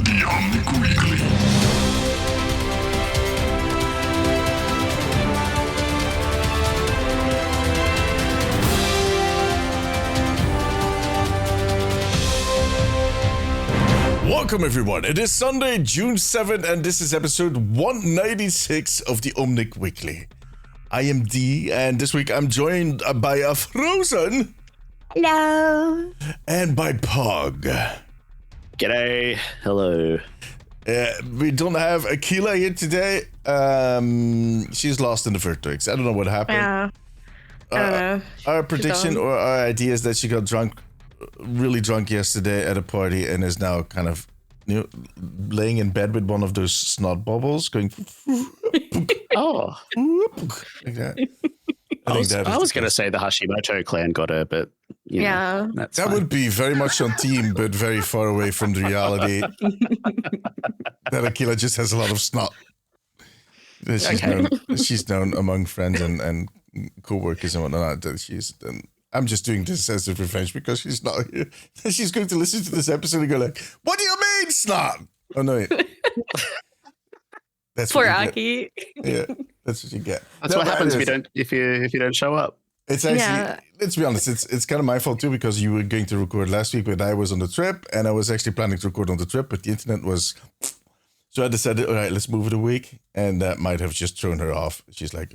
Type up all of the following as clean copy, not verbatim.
The Omnic Weekly. Welcome everyone, it is Sunday, June 7th, and this is episode 196 of the Omnic Weekly. I am D, and this week I'm joined by a Frozen. Hello. And by Pog. G'day. Hello. We don't have Akila here today. She's lost in the vertex. I don't know what happened. Yeah. I don't know. Our prediction or our idea is that she got really drunk yesterday at a party and is now kind of, laying in bed with one of those snot bubbles going. Oh. Like that. I was going to say the Hashimoto clan got her, but Yeah. that's That fine. would be very much on team, but very far away from the reality that Akila just has a lot of snot. She's known among friends and co-workers and whatnot that I'm just doing this as a revenge because she's not here. She's going to listen to this episode and go like, "What do you mean snot?" Oh no. That's Poor what you Aki. get. Yeah, that's what you get. That's No, what but happens if anyways, you don't show up. It's actually, Yeah. let's be honest, it's kind of my fault too because you were going to record last week, but I was on the trip and I was actually planning to record on the trip, but the internet was. So I decided, all right, let's move it a week, and that might have just thrown her off. She's like,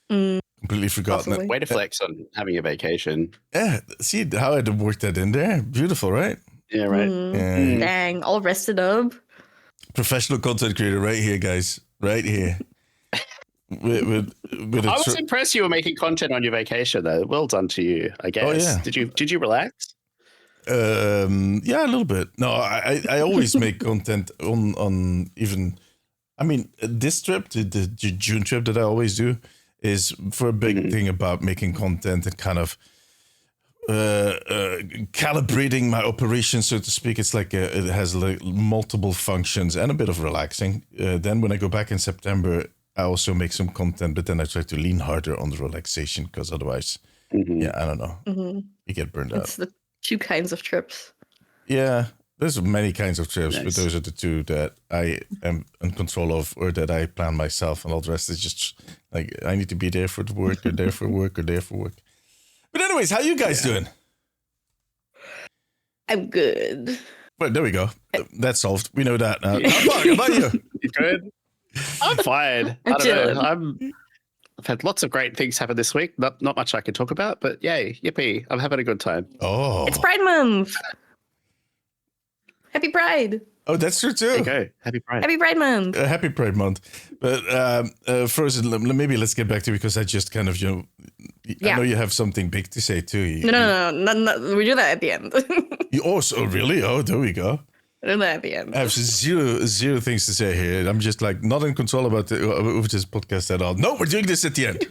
completely forgotten Possibly. it. Way to flex on having a vacation. Yeah, see how I worked that in there? Beautiful, right? Yeah, right. Yeah. Dang, all rested up. Professional content creator right here, guys. Right here. with I was impressed you were making content on your vacation, though. Well done to you, I guess. Oh, yeah. Did you relax? Yeah, a little bit. No, I always make content on even. I mean, this trip, the June trip that I always do, is for a big thing about making content and kind of calibrating my operation, so to speak. It's like it has like multiple functions and a bit of relaxing. Then when I go back in September, I also make some content, but then I try to lean harder on the relaxation because otherwise, yeah, I don't know, you get burned out. It's the two kinds of trips. Yeah, there's many kinds of trips, but Nice. those are the two that I am in control of or that I plan myself, and all the rest is just like I need to be there for the work or there for work or there for work. But anyways, how you guys doing? I'm good. Well, there we go. That's solved. We know that now. How about you? You good? I'm fine. I I'm don't know. I've had lots of great things happen this week. Not much I can talk about, but yay, yippee! I'm having a good time. Oh, It's Pride Month. Happy Pride. oh, that's true There you too. go. Happy Pride. Happy Pride Month. Happy Pride Month. But first, maybe let's get back to because I just kind of I Yeah. know you have something big to say too. No. We do that at the end. You also really? Oh, there we go. We do that at the end. I have zero things to say here. I'm just like not in control about with this podcast at all. No, we're doing this at the end.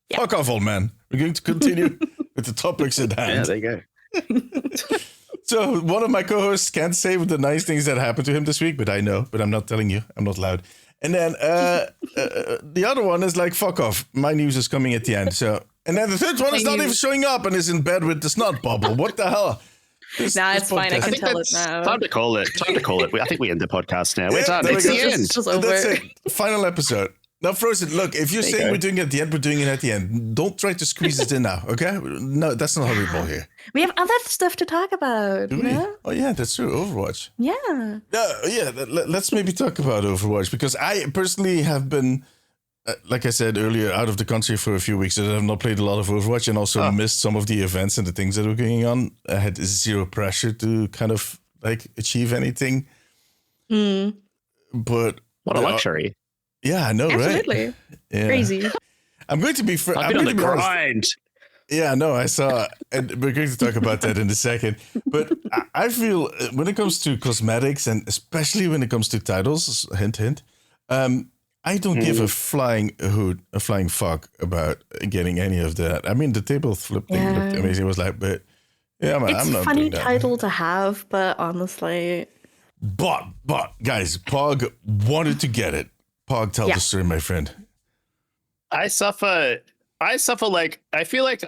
Yeah. Fuck off, old man. We're going to continue with the topics at Yeah, hand. there you go. So one of my co-hosts can't say the nice things that happened to him this week, but I know. But I'm not telling you. I'm not loud. And then the other one is like, fuck off. My news is coming at the end. So, and then the third one is not even showing up and is in bed with the snot bubble. What the hell? This It's fine. I podcast- can tell it now. Time to call it. I think we end the podcast now. We're Yeah, done. there we It's go. the end. It's just over. That's it. Final episode. Now, Frozen, look, if you're There you saying go. we're doing it at the end, we're doing it at the end. Don't try to squeeze it in now, okay? No, that's not how we roll here. We have other stuff to talk about. Do You we? know? Oh, yeah, that's true. Overwatch. Yeah. Let's maybe talk about Overwatch because I personally have been, like I said earlier, out of the country for a few weeks. So I have not played a lot of Overwatch and also missed some of the events and the things that were going on. I had zero pressure to kind of like achieve anything. But What a luxury. yeah, I know, right? Absolutely. Yeah. Crazy. I'm going to be. I've been on the honest. grind. Yeah, no, I saw, and we're going to talk about that in a second. But I feel when it comes to cosmetics, and especially when it comes to titles, hint, hint, I don't give a flying hoot, a flying fuck about getting any of that. I mean, the table flip thing looked Yeah. amazing. It was like, but yeah, man, It's I'm a not funny doing that. title to have, but honestly, But guys, Pog wanted to get it. Pog, tell Yeah. the story, my friend. I suffer like, I feel like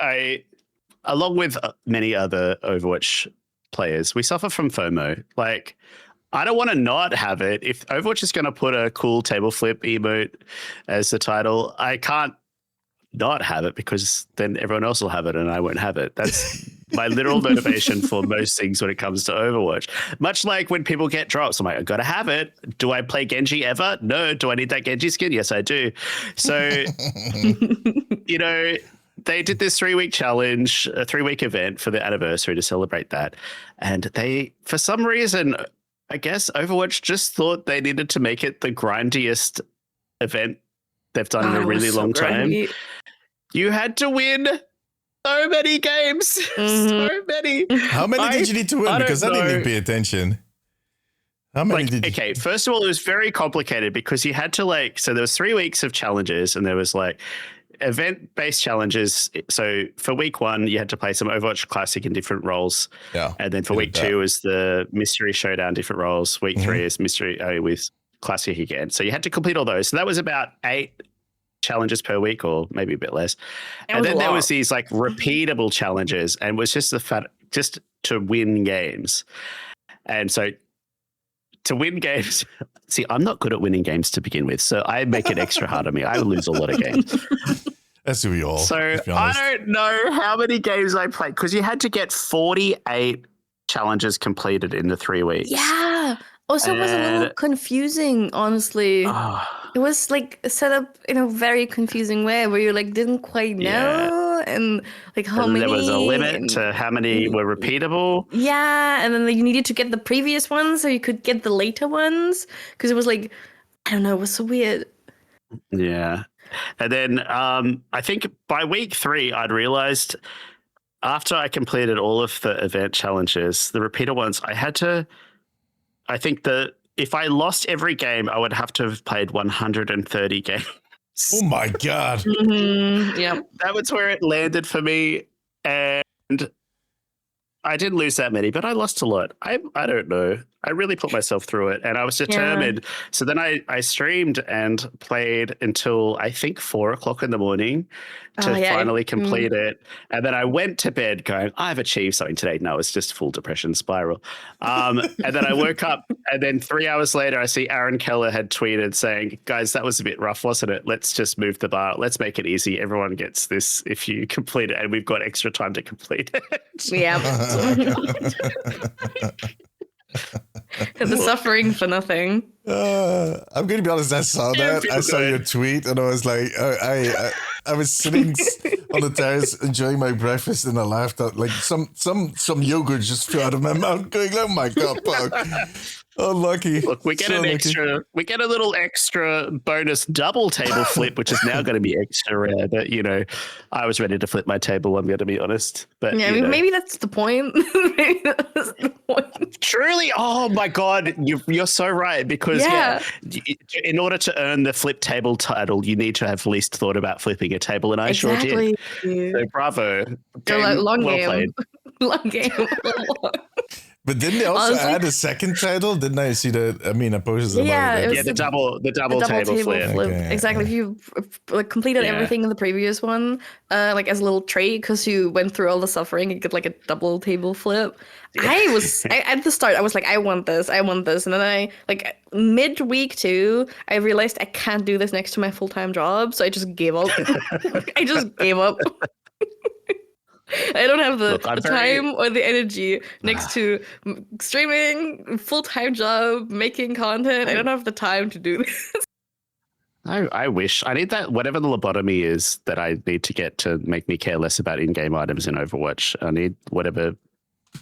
along with many other Overwatch players, we suffer from FOMO. Like, I don't want to not have it. If Overwatch is going to put a cool table flip emote as the title, I can't not have it because then everyone else will have it and I won't have it. That's my literal motivation for most things when it comes to Overwatch. Much like when people get drops, I'm like, I got to have it. Do I play Genji ever? No. Do I need that Genji skin? Yes, I do. So, you know, they did this 3-week challenge, a 3-week event for the anniversary to celebrate that. And they, for some reason, I guess Overwatch just thought they needed to make it the grindiest event they've done in a really long time. You had to win so many games. So many. How many did you need to win? Because I didn't even pay attention. How many did you? Okay, first of all, it was very complicated because you had to so there was 3 weeks of challenges and there was event-based challenges. So for week 1, you had to play some Overwatch Classic in different roles. Yeah. And then for week 2 was the Mystery Showdown, different roles. Week 3 is Mystery with Classic again. So you had to complete all those. So that was about 8 challenges per week or maybe a bit less. And then there was these repeatable challenges and was just just to win games. And so to win games, see, I'm not good at winning games to begin with, so I make it extra hard on me. I lose a lot of games. As do we all. So I don't know how many games I played because you had to get 48 challenges completed in the 3 weeks. Yeah. Also, it was a little confusing, honestly. It was set up in a very confusing way where you didn't quite know and how many. There was a limit to how many were repeatable. Yeah, and then you needed to get the previous ones so you could get the later ones because it was I don't know, it was so weird. Yeah, and then I think by week 3 I'd realized after I completed all of the event challenges, the repeater ones, I think that if I lost every game, I would have to have played 130 games. Oh my God. Yeah. That was where it landed for me. And I didn't lose that many, but I lost a lot. I don't know. I really put myself through it and I was determined. Yeah. So then I streamed and played until I think 4:00 in the morning to finally complete it. And then I went to bed going, I've achieved something today. No, it's just full depression spiral. And then I woke up and then 3 hours later, I see Aaron Keller had tweeted saying, guys, that was a bit rough, wasn't it? Let's just move the bar. Let's make it easy. Everyone gets this if you complete it. And we've got extra time to complete it. Yeah. The suffering for nothing. I'm going to be honest. I saw that. I saw your tweet, and I was like, I was sitting on the terrace enjoying my breakfast, and I laughed out some yogurt just flew out of my mouth, going, "Oh my God, Pug. Oh, lucky." Look, we get we get a little extra bonus double table flip, which is now going to be extra rare. But I was ready to flip my table. I'm going to be honest. But yeah, maybe that's the point. Maybe that's the point. Truly, oh my God, you're so right because in order to earn the flip table title, you need to have at least thought about flipping a table, and I sure did. So bravo, long well game, played. long game. But didn't they also add a second title? Didn't I see that? I mean, I posted them. The double table flip. Okay, exactly. If you completed everything in the previous one, as a little trait, because you went through all the suffering, you get a double table flip. Yeah. At the start, I was like, I want this, and then I mid-week 2, I realized I can't do this next to my full-time job, so I just gave up. I just gave up. I don't have the time or the energy next to streaming, full-time job, making content. I don't have the time to do this. I wish. I need that, whatever the lobotomy is that I need to get to make me care less about in-game items in Overwatch. I need whatever,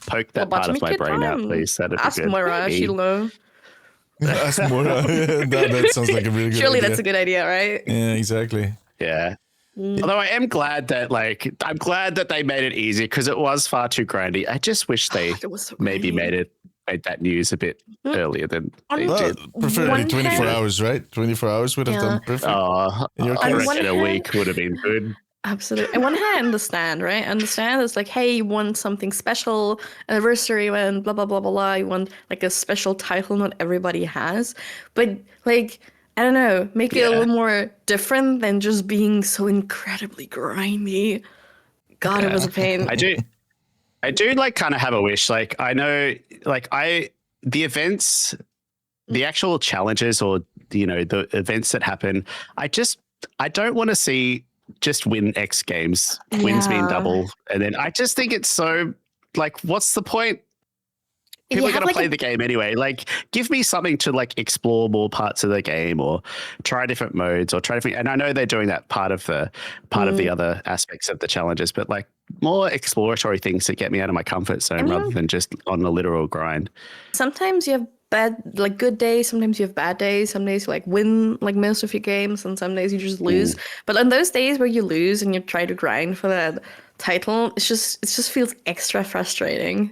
poke that part of my brain out, please. That'd be Ask good. Moira, she'll know. Ask Moira. that sounds like a really good idea. Surely idea. That's a good idea, right? Yeah, exactly. Yeah. Although I am glad that I'm glad that they made it easy because it was far too grindy. I just wish they maybe made that news a bit earlier than they did. Preferably 24 hours, right? 24 hours would have done perfect. I reckon a week would have been good. Absolutely. And one hand, I understand, right? Understand it's hey, you want something special, anniversary event, blah, blah, blah, blah, blah. You want a special title not everybody has. But I don't know, make it a little more different than just being so incredibly grindy. It was a pain. I do kind of have a wish. I know, the events, the actual challenges, or the events that happen, I don't want to see just win X games, wins mean double, and then I just think it's so like, what's the point? People are going to play the game anyway. Like, give me something to like explore more parts of the game, or try different modes, or try different. And I know they're doing that part of the other aspects of the challenges, but like more exploratory things that get me out of my comfort zone rather than just on the literal grind. Sometimes you have good days. Sometimes you have bad days. Some days you like win like most of your games, and some days you just lose. But on those days where you lose and you try to grind for that title, it just feels extra frustrating.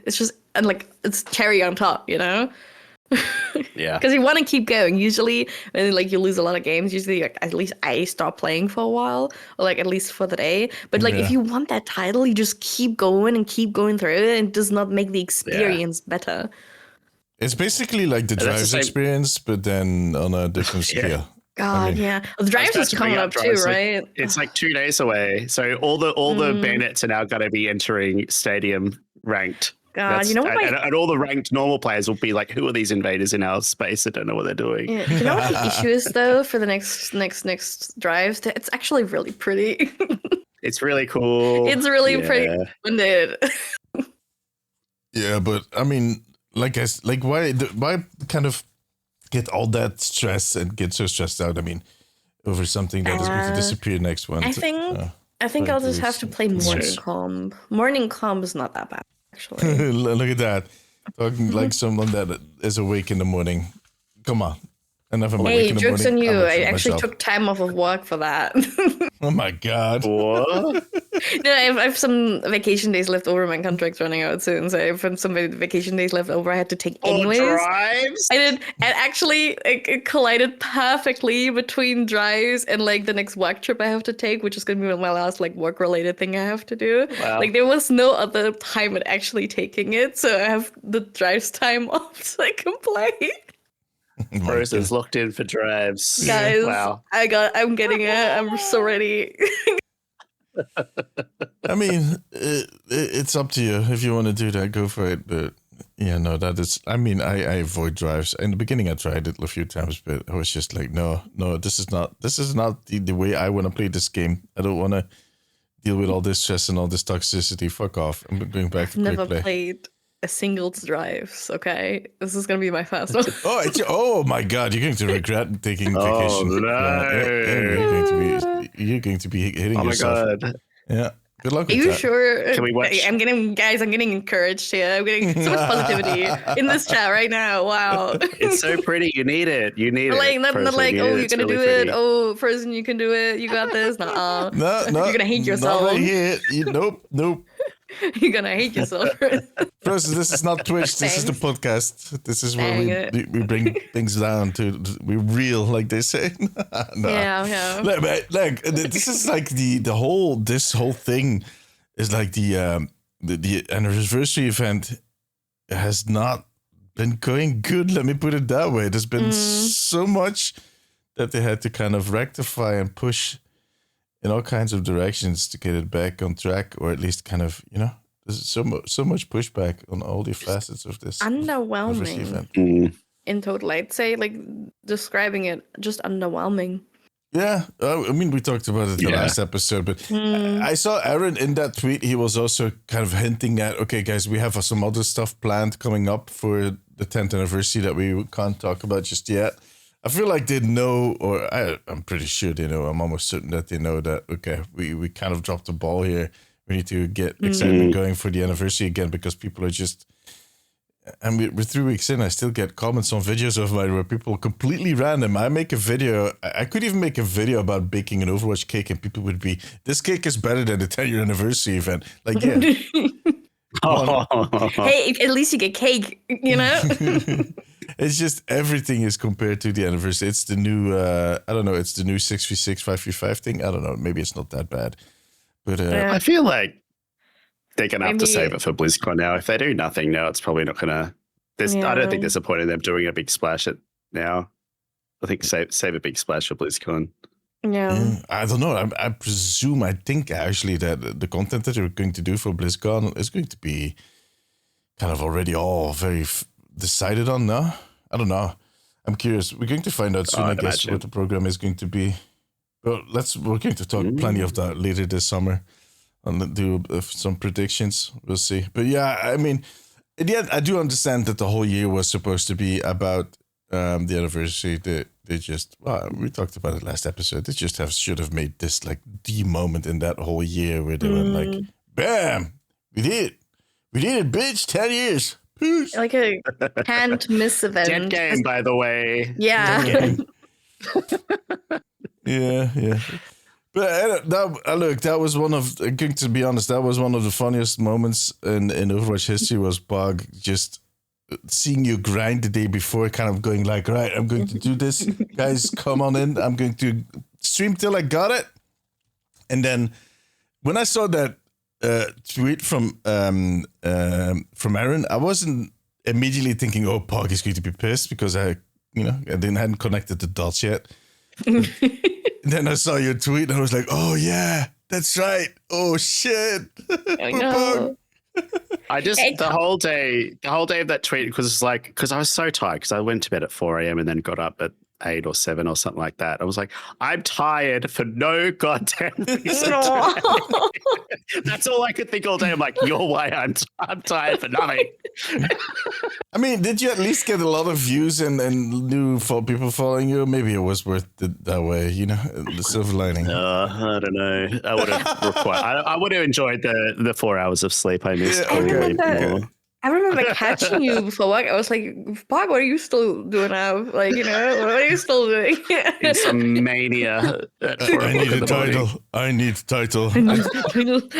And like it's cherry on top, Yeah. Because you want to keep going. Usually when like you lose a lot of games, usually like, at least I stop playing for a while, or like at least for the day. But like if you want that title, you just keep going through it, and it does not make the experience better. It's basically like the Drives experience, but then on a different scale. God, well, the Drives is coming up too, right? It's like 2 days away. So all the bandits are now going to be entering Stadium ranked. God, you know what? And all the ranked normal players will be like, who are these invaders in our space? I don't know what they're doing. Yeah. You know what the issue is though for the next Drives? It's actually really pretty. It's really cool. It's really pretty funded. Yeah, but I mean, why kind of get all that stress and get so stressed out? I mean, over something that is going to disappear next one. I think I'll just have to play Morning Comb. Morning Comb is not that bad, actually. Look at that. Talking like someone that is awake in the morning. Come on. Enough of hey, joke's on you. I actually took time off of work for that. Oh my God. What? No, I have some vacation days left over. My contract's running out soon, so I have some vacation days left over. I had to take anyways. Drives? I did, and actually it collided perfectly between Drives and like the next work trip I have to take, which is going to be my last like work-related thing I have to do. Wow. Like there was no other time at actually taking it, so I have the Drives time off so I can play. Rose is locked in for Drives. Guys, wow. I'm getting it. I'm so ready. I mean, it's up to you. If you want to do that, go for it. But yeah, no, that is, I mean, I avoid Drives. In the beginning, I tried it a few times, but I was just like, no, this is not the way I want to play this game. I don't want to deal with all this stress and all this toxicity. Fuck off. I'm going back to never play. Played a single Drives, okay? This is going to be my first one. Oh my God, you're going to regret taking vacation. Oh, no. You're going to be hitting yourself. Oh, my God. Yeah. Good luck with that. Are you that. sure? Can we watch? I'm getting encouraged here. I'm getting so much positivity in this chat right now. Wow. It's so pretty. You need it. You need like, it. Not like, you're going to do it. Oh, Frozen, you can do it. You got this. No, you're going to hate yourself. Not right here. Nope. You're going to hate yourself. Frozen, this is not Twitch. This is the podcast. This is where we bring things down to, we're real, like they say. No. Yeah. Like, this is like this whole thing is like the anniversary event has not been going good. Let me put it that way. There's been so much that they had to kind of rectify and push in all kinds of directions to get it back on track, or at least kind of, there's so much pushback on all the facets of this underwhelming event. In total. I'd say, like, describing it, just underwhelming. Yeah, I mean, we talked about it the last episode, but I saw Aaron in that tweet. He was also kind of hinting at, okay, guys, we have some other stuff planned coming up for the 10th anniversary that we can't talk about just yet. I feel like they know, or I'm pretty sure they know. I'm almost certain that they know that, okay, we kind of dropped the ball here. We need to get excitement going for the anniversary again, because people are just... And we're 3 weeks in, I still get comments on videos of mine where people completely random. I make a video, I could even make a video about baking an Overwatch cake, and people would be, this cake is better than the 10-year anniversary event. Like, yeah. Hey, at least you get cake, It's just everything is compared to the anniversary. It's the new, I don't know, it's the new 6v6, 5v5 thing. I don't know, maybe it's not that bad. But I feel like they're going to have to save it for BlizzCon now. If they do nothing now, it's probably not going to... I don't think there's a point in them doing a big splash now. I think save a big splash for BlizzCon. Yeah. I don't know. I think actually that the content that you're going to do for BlizzCon is going to be kind of already all very decided on? No, I don't know. I'm curious. We're going to find out soon, I guess, what the program is going to be. But we're going to talk plenty of that later this summer and do some predictions. We'll see. But yeah, I mean, in the end, I do understand that the whole year was supposed to be about the anniversary. They just, we talked about it last episode. They just should have made this like the moment in that whole year where they went like, bam, we did it, bitch, 10 years. Peace. Like a can't miss event. Dead game, by the way. Yeah. Yeah. But that was one of, to be honest, that was one of the funniest moments in Overwatch history was Bog just seeing you grind the day before, kind of going like, right, I'm going to do this. Guys, come on in. I'm going to stream till I got it. And then when I saw that tweet from Aaron, I wasn't immediately thinking, oh, Pog is going to be pissed because I hadn't connected the dots yet. Then I saw your tweet and I was like, oh yeah, that's right. Oh shit. I know. I just the whole day of that tweet because I was so tired because I went to bed at 4 a.m. and then got up at 8 or 7 or something like that. I was like, I'm tired for no goddamn reason. That's all I could think all day. I'm like, you're why I'm tired for nothing. I mean, did you at least get a lot of views and new people following you? Maybe it was worth it that way, the silver lining. I don't know. I would have enjoyed the 4 hours of sleep I missed. I remember catching you before work. I was like, Bog, what are you still doing now? Like, what are you still doing? In some mania. I need a title. I need title. I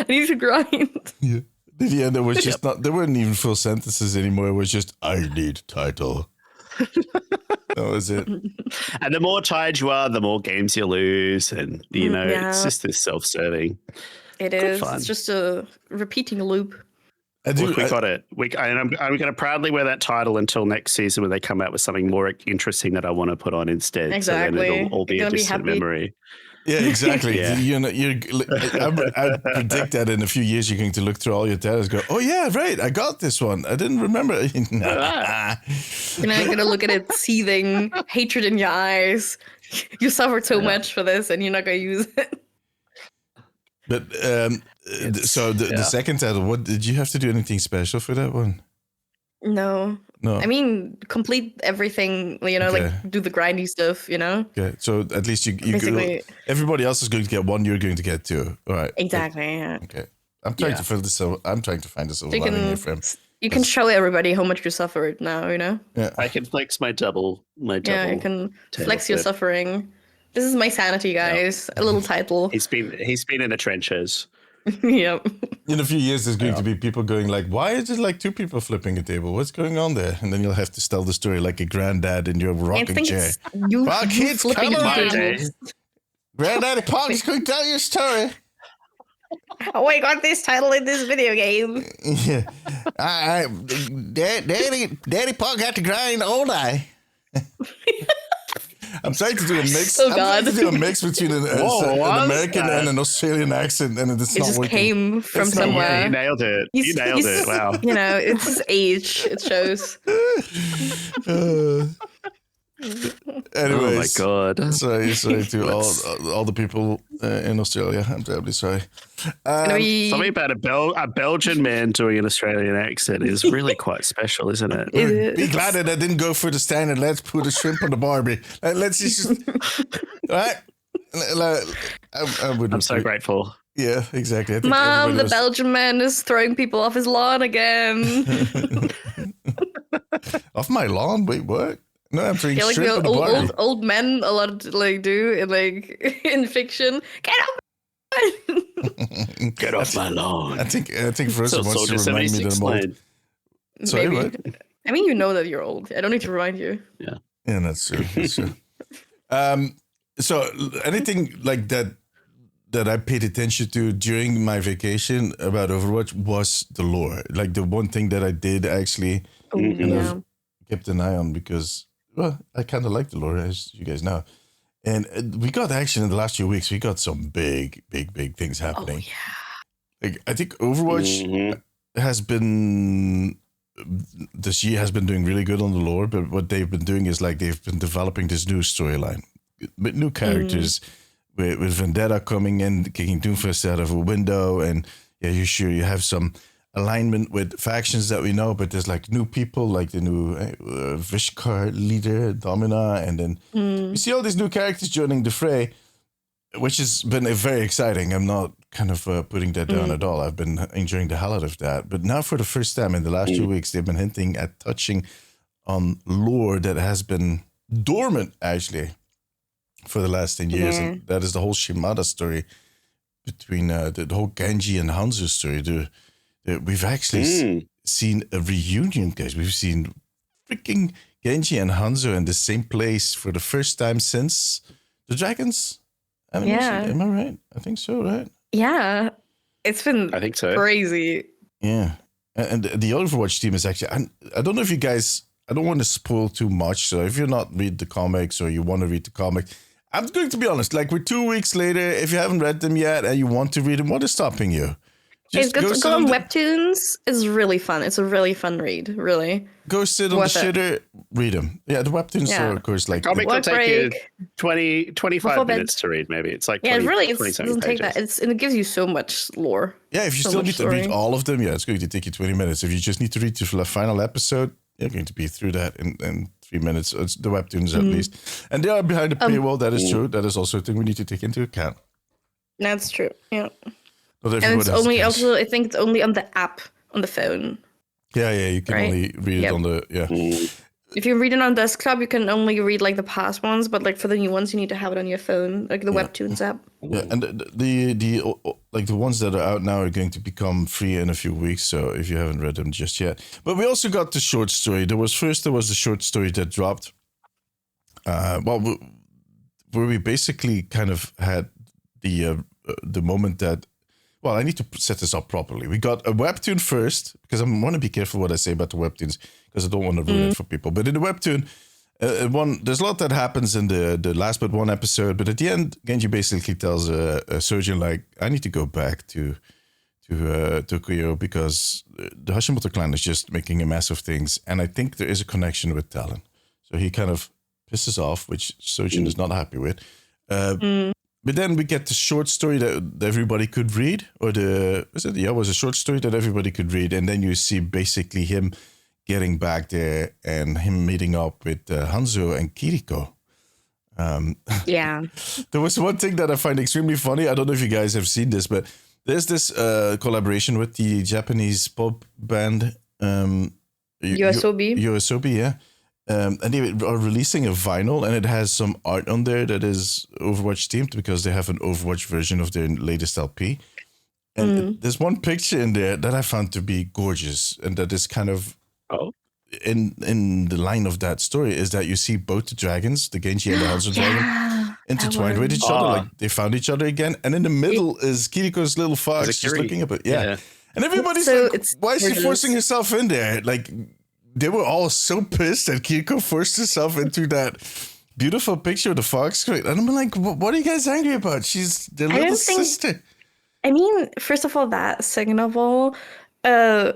need to grind. Yeah. At the end, it was just there weren't even full sentences anymore. It was just, I need title. That was it. And the more tired you are, the more games you lose. And, it's just this self-serving. It is. It's just a repeating loop. We got it. I'm going to proudly wear that title until next season when they come out with something more interesting that I want to put on instead. Exactly. So then it'll all be a distant memory. Yeah, exactly. Yeah. I predict that in a few years you're going to look through all your titles and go, oh yeah, right, I got this one. I didn't remember. You're going to look at it seething, hatred in your eyes. You suffered so much for this and you're not going to use it. But the second title, what did you have to do anything special for that one? No. I mean, complete everything, like do the grindy stuff, Okay, so at least you go, everybody else is going to get one, you're going to get two. All right. Exactly, yeah. Okay. I'm trying to find the silver lining here for him. You can show everybody how much you suffered now, Yeah. I can flex my double. Yeah, you can flex your suffering. This is my sanity, guys. A little title. He's been in the trenches. Yep. In a few years, there's going to be people going like, why is it like two people flipping a table? What's going on there? And then you'll have to tell the story like a granddad in your rocking chair. You flipping a table. Granddaddy Pog is going to tell you a story. Oh, I got this title in this video game. Yeah. Daddy Pog had to grind all day. I'm trying to do a mix. Oh, God. I'm trying to do a mix between an American and an Australian accent, and it's not working. It just came from somewhere. You nailed it. You nailed it. Wow. It's his age. It shows. Anyways, oh my God! Sorry to all the people in Australia. I'm terribly sorry. Something about a Belgian man doing an Australian accent is really quite special, isn't it? Be glad that I didn't go for the standard. Let's put a shrimp on the Barbie. Let's just right. I'm so grateful. Yeah, exactly. Mom, the Belgian man is throwing people off his lawn again. Off my lawn? Wait, what? No, I'm throwing like shrimp on the Barbie. Old men a lot do in fiction. Get off! Get off my lawn. I think Frozen wants to remind me that I'm old. Sorry, what? I mean, you know that you're old. I don't need to remind you. Yeah, that's true. That's true. So anything like that I paid attention to during my vacation about Overwatch was the lore. Like the one thing that I did actually kind of kept an eye on because, well, I kind of like the lore, as you guys know. And we got action in the last few weeks. We got some big things happening. Oh, yeah. Like I think Overwatch has been this year has been doing really good on the lore, but what they've been doing is like they've been developing this new storyline with new characters, with Vendetta coming in, kicking Doomfist out of a window, and you have some alignment with factions that we know, but there's like new people, like the new Vishkar leader, Domina, and then you see all these new characters joining the fray, which has been very exciting. I'm not kind of putting that down at all. I've been enjoying the hell out of that. But now for the first time in the last 2 weeks, they've been hinting at touching on lore that has been dormant, actually, for the last 10 years. And that is the whole Shimada story between the whole Genji and Hanzo story. We've actually seen a reunion, guys. We've seen freaking Genji and Hanzo in the same place for the first time since the Dragons animation. Am I right? I think so, right? Yeah. It's been I think so. Crazy. Yeah. And the Overwatch team is actually, I don't know if you guys, I don't want to spoil too much. So if you're not read the comics or you want to read the comic, I'm going to be honest, like we're 2 weeks later, if you haven't read them yet and you want to read them, what is stopping you? Just go on Webtoons. It's really fun. It's a really fun read, really. Go sit on the shitter, read them. Yeah, the Webtoons are, of course, like... Comic will take you 25 minutes to read, maybe. It's like 20, it doesn't take that. It gives you so much lore. Yeah, if you still need to read all of them, it's going to take you 20 minutes. If you just need to read the final episode, you're going to be through that in 3 minutes. It's the Webtoons at least. And they are behind the paywall, that is true. That is also a thing we need to take into account. That's true, yeah. And it's only also, I think it's only on the app on the phone. Yeah, you can only read it on the, If you read it on desktop, you can only read like the past ones, but like for the new ones, you need to have it on your phone, like the Webtoons app. Yeah, and the like the ones that are out now are going to become free in a few weeks. So if you haven't read them just yet, but we also got the short story. There was the short story that dropped. Where we basically kind of had the moment that. Well, I need to set this up properly. We got a webtoon first, because I want to be careful what I say about the webtoons, because I don't want to ruin it for people. But in the webtoon, there's a lot that happens in the last but one episode. But at the end, Genji basically tells a surgeon, like, I need to go back to Tokyo because the Hashimoto clan is just making a mess of things. And I think there is a connection with Talon. So he kind of pisses off, which surgeon is not happy with. But then we get the short story that everybody could read, or it was a short story that everybody could read, and then you see basically him getting back there and him meeting up with Hanzo and Kiriko. There was one thing that I find extremely funny. I don't know if you guys have seen this, but there's this collaboration with the Japanese pop band YOASOBI, yeah. And they are releasing a vinyl, and it has some art on there that is Overwatch themed because they have an Overwatch version of their latest LP. And there's one picture in there that I found to be gorgeous, and that is kind of in the line of that story is that you see both the dragons, the Genji and the Hanzo dragon, intertwined with each other, like they found each other again. And in the middle is Kiriko's little fox just looking up. And everybody's like, why is she forcing herself in there? Like. They were all so pissed that Kiriko forced herself into that beautiful picture of the fox. And I'm like, what are you guys angry about? She's their little sister. I mean, first of all, that. Second of all, God,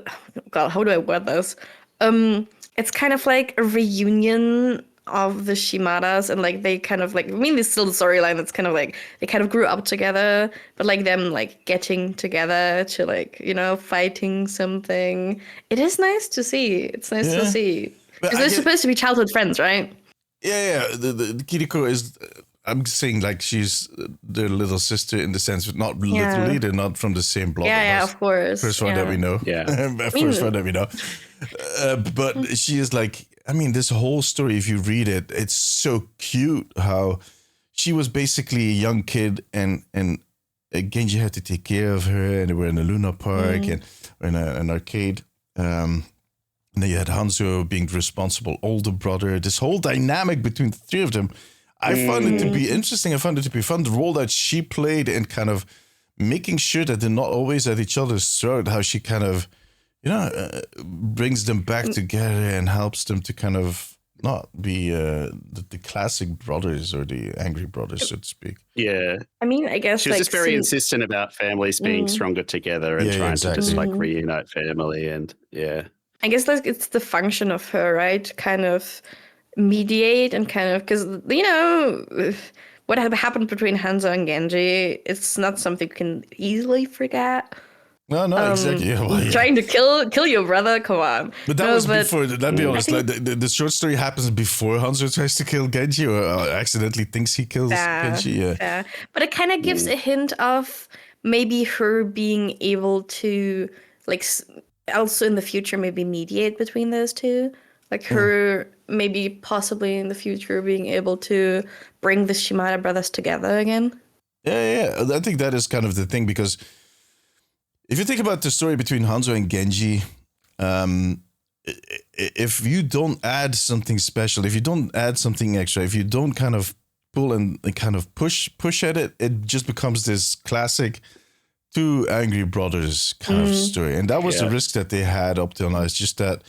how do I word this? It's kind of like a reunion of the Shimadas, and like they kind of like, I mean, there's still the storyline that's kind of like they kind of grew up together, but like them like getting together to like, you know, fighting something. It is nice to see. It's nice to see because they're supposed to be childhood friends, right? Yeah. The Kiriko is. I'm saying like she's their little sister in the sense, but not literally. They're not from the same blood. Yeah, of course. First one that we know. Yeah, first one that we know. But she is like. I mean, this whole story, if you read it, it's so cute how she was basically a young kid and Genji had to take care of her, and they were in a Luna Park and in an arcade. And then you had Hanzo being the responsible older brother. This whole dynamic between the three of them, I found it to be interesting. I found it to be fun. The role that she played in kind of making sure that they're not always at each other's throat, how she kind of... brings them back together and helps them to kind of not be the classic brothers or the angry brothers, so to speak. Yeah. I mean, I guess she was just very insistent about families being stronger together and trying to just like reunite family. And I guess like it's the function of her, right? Kind of mediate and kind of because what had happened between Hanzo and Genji, it's not something you can easily forget. No, exactly. Yeah, well, yeah. Trying to kill your brother, come on. But that was before. Let's be honest. Like the short story happens before Hanzo tries to kill Genji, or accidentally thinks he kills Genji. Yeah, but it kind of gives a hint of maybe her being able to like also in the future maybe mediate between those two. Like her maybe possibly in the future being able to bring the Shimada brothers together again. Yeah. I think that is kind of the thing, because if you think about the story between Hanzo and Genji, if you don't add something special, if you don't add something extra, if you don't kind of pull and kind of push at it, it just becomes this classic two angry brothers kind of story. And that was the risk that they had up till now. It's just that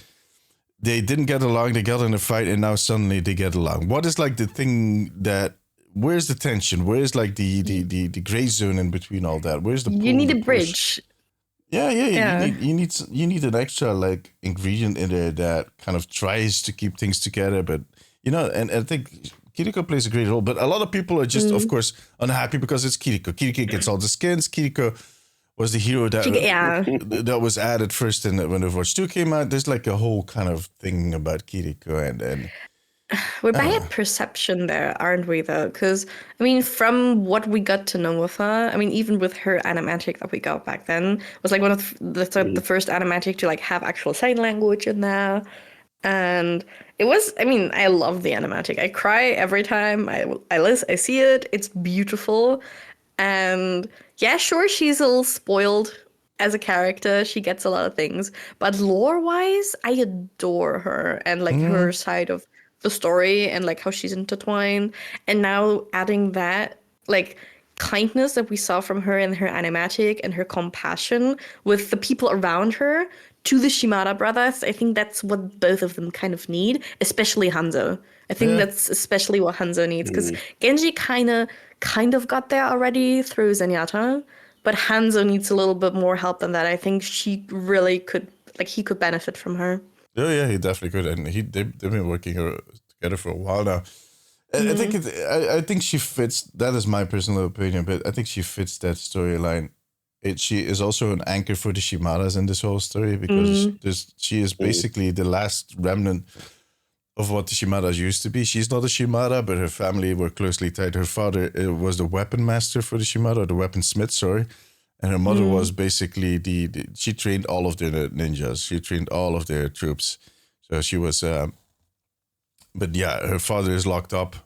they didn't get along, they got in a fight, and now suddenly they get along. What is like the thing that, where's the tension? Where's like the gray zone in between all that? Where's the pull? You need a bridge. Yeah. You need an extra like ingredient in there that kind of tries to keep things together. But and I think Kiriko plays a great role. But a lot of people are just, of course, unhappy because it's Kiriko. Kiriko gets all the skins. Kiriko was the hero that was added first when Overwatch 2 came out. There's like a whole kind of thing about Kiriko and we're by a perception there, aren't we, though? Because, I mean, from what we got to know of her, I mean, even with her animatic that we got back then, was like one of the first animatic to like have actual sign language in there. And it was, I mean, I love the animatic. I cry every time I see it. It's beautiful. And yeah, sure, she's a little spoiled as a character. She gets a lot of things. But lore-wise, I adore her and like her side of the story and like how she's intertwined. And now adding that like kindness that we saw from her in her animatic and her compassion with the people around her to the Shimada brothers, I think that's what both of them kind of need, especially Hanzo. I think that's especially what Hanzo needs, because Genji kind of got there already through Zenyatta, but Hanzo needs a little bit more help than that. I think she really could, like, he could benefit from her. Oh yeah, he definitely could, and they've been working together for a while now. I think she fits. That is my personal opinion, but I think she fits that storyline. She is also an anchor for the Shimadas in this whole story, because she is basically the last remnant of what the Shimadas used to be. She's not a Shimada, but her family were closely tied. Her father was the weapon master for the Shimada, or the weaponsmith, sorry. And her mother was basically she trained all of their ninjas. She trained all of their troops. So she was, but yeah, her father is locked up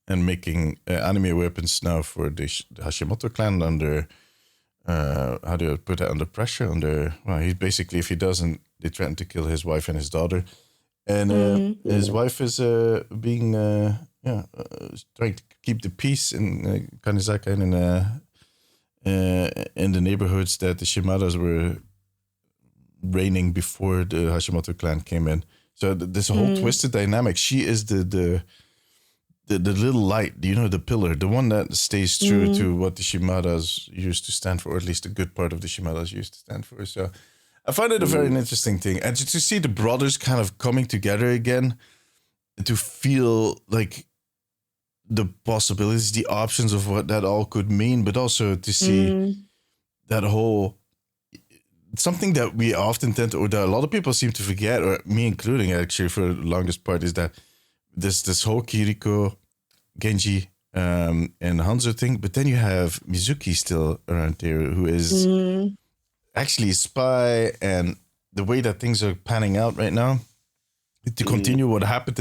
and making anime weapons now for the Hashimoto clan under, how do I put it, under pressure, well, he basically, if he doesn't, they threaten to kill his wife and his daughter. And his wife is being, trying to keep the peace in Kanizaka and in the neighborhoods that the Shimadas were reigning before the Hashimoto clan came in. So this whole twisted dynamic. She is the little light, the pillar, the one that stays true to what the Shimadas used to stand for, or at least a good part of the Shimadas used to stand for. So I find it a very interesting thing. And to see the brothers kind of coming together again, to feel like the possibilities, the options of what that all could mean, but also to see that whole, something that we often tend to, or that a lot of people seem to forget, or me including actually for the longest part, is that this whole Kiriko, Genji, and Hanzo thing, but then you have Mizuki still around there, who is actually a spy, and the way that things are panning out right now, to continue what happened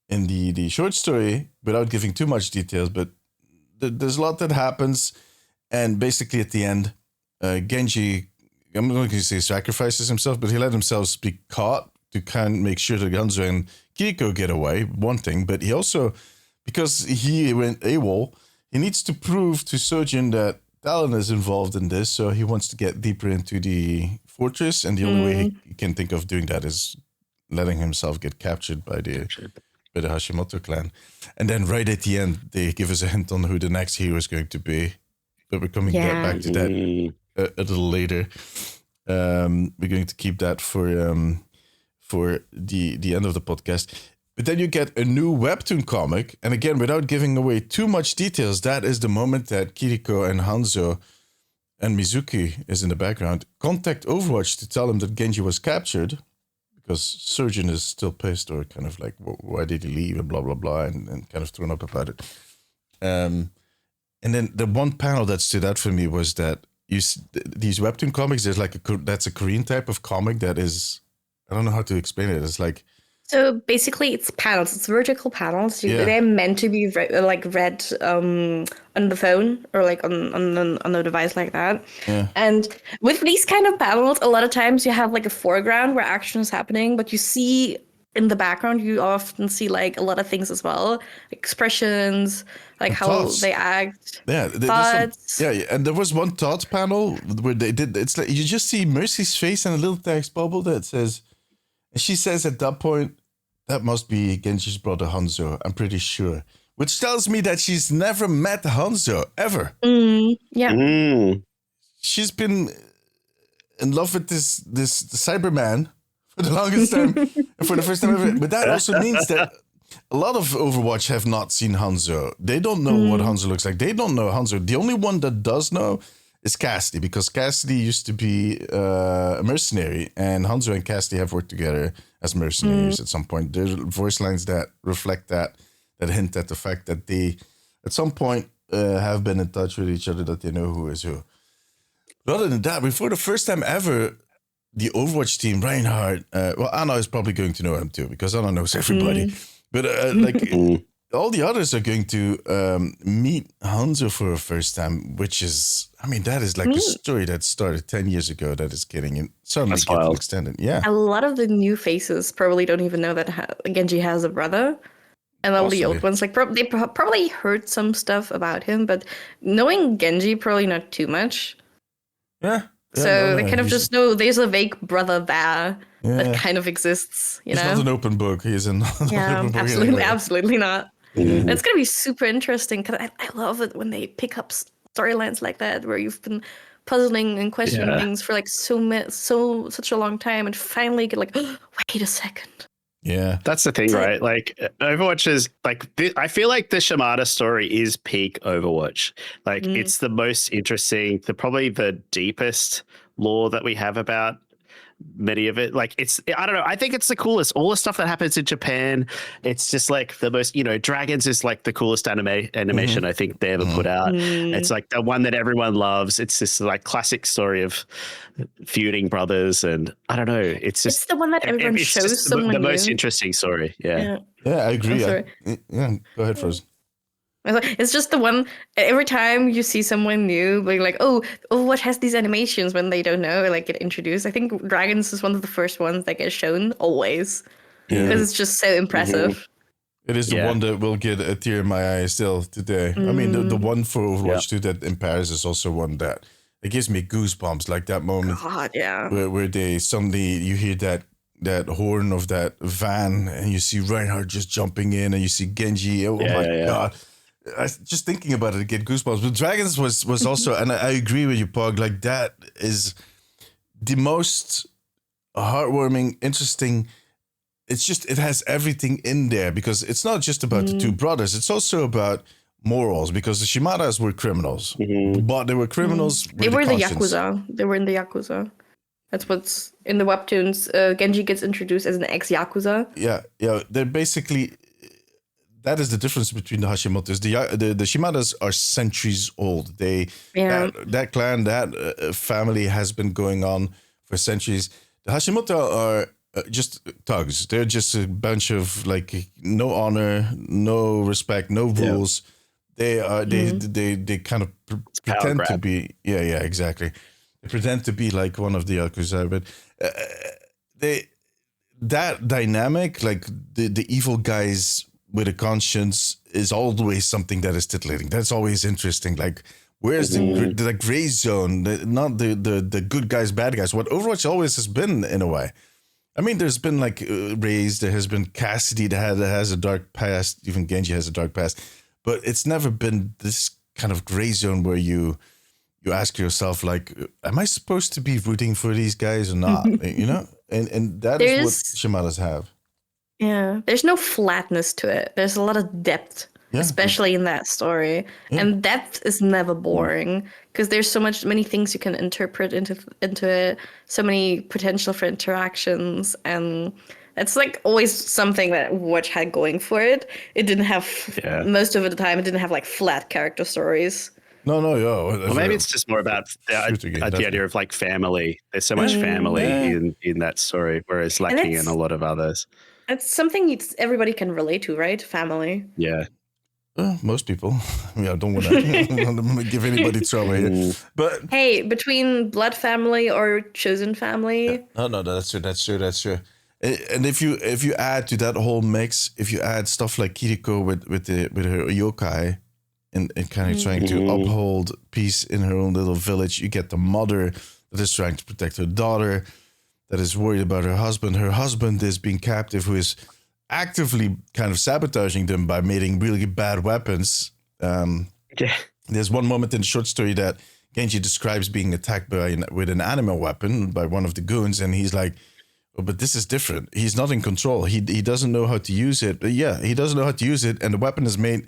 in the short story, without giving too much details, but there's a lot that happens, and basically at the end, Genji, I'm not going to say sacrifices himself, but he let himself be caught to kind of make sure that Hanzo and Kiriko get away, one thing, but he also, because he went AWOL, he needs to prove to Sojin that Talon is involved in this, so he wants to get deeper into the fortress, and the only way he can think of doing that is letting himself get captured by the Hashimoto clan. And then right at the end, they give us a hint on who the next hero is going to be, but we're coming back to that a little later. We're going to keep that for for the end of the podcast. But then you get a new webtoon comic, and again, without giving away too much details, that is the moment that Kiriko and Hanzo and Mizuki is in the background contact Overwatch to tell him that Genji was captured, because Surgeon is still pissed, or kind of like, why did he leave, and blah blah blah, and kind of thrown up about it. And then the one panel that stood out for me was that these webtoon comics, there's like that's a Korean type of comic that is, I don't know how to explain it. It's like, so basically, it's panels. It's vertical panels. They're meant to be read on the phone or like on a device like that. Yeah. And with these kind of panels, a lot of times you have like a foreground where action is happening, but you see in the background, you often see like a lot of things as well, expressions, like how thoughts. they act. Yeah, thoughts. And there was one thoughts panel where they did. It's like you just see Mercy's face and a little text bubble that says, and she says at that point, that must be Genji's brother Hanzo. I'm pretty sure, which tells me that she's never met Hanzo ever. Yeah, she's been in love with this Cyberman for the longest time, and for the first time ever. But that also means that a lot of Overwatch have not seen Hanzo. They don't know what Hanzo looks like. They don't know Hanzo. The only one that does know is Cassidy, because Cassidy used to be a mercenary, and Hanzo and Cassidy have worked together as mercenaries at some point. There are voice lines that reflect that hint at the fact that they, at some point, have been in touch with each other, that they know who is who. But other than that, for the first time ever, the Overwatch team, Reinhardt, well, Anna is probably going to know him too, because Anna knows everybody. But all the others are going to meet Hanzo for the first time, which is, I mean, that is like a story that started 10 years ago that is suddenly getting extended. Yeah. A lot of the new faces probably don't even know that Genji has a brother. And all the old ones, like they probably heard some stuff about him, but knowing Genji, probably not too much. Yeah. So they kind of just know there's a vague brother there that kind of exists. He's not an open book. He's an open book. Absolutely not. It's going to be super interesting, because I love it when they pick up storylines like that, where you've been puzzling and questioning things for like such a long time, and finally get like, oh, wait a second. Yeah, that's the thing, right? Like Overwatch is like, I feel like the Shimada story is peak Overwatch. Like it's the most interesting, probably the deepest lore that we have about many of it. Like I don't know, I think it's the coolest. All the stuff that happens in Japan, it's just like the most, Dragons is like the coolest animation I think they ever put out. It's like the one that everyone loves. It's this like classic story of feuding brothers, and I don't know, it's the one that everyone shows someone the most interesting story. Yeah, I agree. Go ahead, Frozen. It's just the one, every time you see someone new being like, oh, what has these animations, when they don't know, like, get introduced. I think Dragons is one of the first ones that get shown always, because it's just so impressive. It is the one that will get a tear in my eye still today. I mean, the one for Overwatch 2 that in Paris is also one that it gives me goosebumps, like that moment where they suddenly, you hear that horn of that van, and you see Reinhardt just jumping in, and you see Genji. Oh my God. Just thinking about it, I get goosebumps. But Dragons was also, and I agree with you, Pog, like that is the most heartwarming, interesting. It's just, it has everything in there, because it's not just about the two brothers. It's also about morals, because the Shimadas were criminals, but they were criminals. They were the Yakuza. They were in the Yakuza. That's what's in the webtoons. Genji gets introduced as an ex-Yakuza. Yeah. They're basically, that is the difference between the Hashimoto's. The Shimadas are centuries old. That clan, that family has been going on for centuries. The Hashimoto are just thugs. They're just a bunch of like no honor, no respect, no rules. They are they kind of pretend to be exactly. They pretend to be like one of the Yakuza, but that dynamic, like the evil guys with a conscience, is always something that is titillating. That's always interesting. Like, where's the gray zone? Not the good guys, bad guys. What Overwatch always has been, in a way. I mean, there's been like Raze, there has been Cassidy that has a dark past. Even Genji has a dark past, but it's never been this kind of gray zone where you ask yourself, like, am I supposed to be rooting for these guys or not? And that is what There's Shimadas have. there's no flatness to it. There's a lot of depth, Yeah, especially in that story. yeah. And depth is never boring because there's many things you can interpret into it, so many potential for interactions, and it's like always something that Watch had going for it. It didn't have most of the time. It didn't have like flat character stories. No, Well, maybe it's just more about the idea of like family. There's so much family in that story, whereas lacking in a lot of others. It's something everybody can relate to, right? Family. Yeah. Most people. I don't want to give anybody trouble here. But hey, between blood family or chosen family. No, that's true. And if you add to that whole mix, if you add stuff like Kiriko with her yokai, and kind of trying to uphold peace in her own little village, you get the mother that is trying to protect her daughter, that is worried about her husband. Her husband is being captive, who is actively kind of sabotaging them by making really bad weapons. There's one moment in the short story that Genji describes being attacked with an anime weapon by one of the goons, and he's like, oh, but this is different. He's not in control. He doesn't know how to use it. But yeah, he doesn't know how to use it, and the weapon is made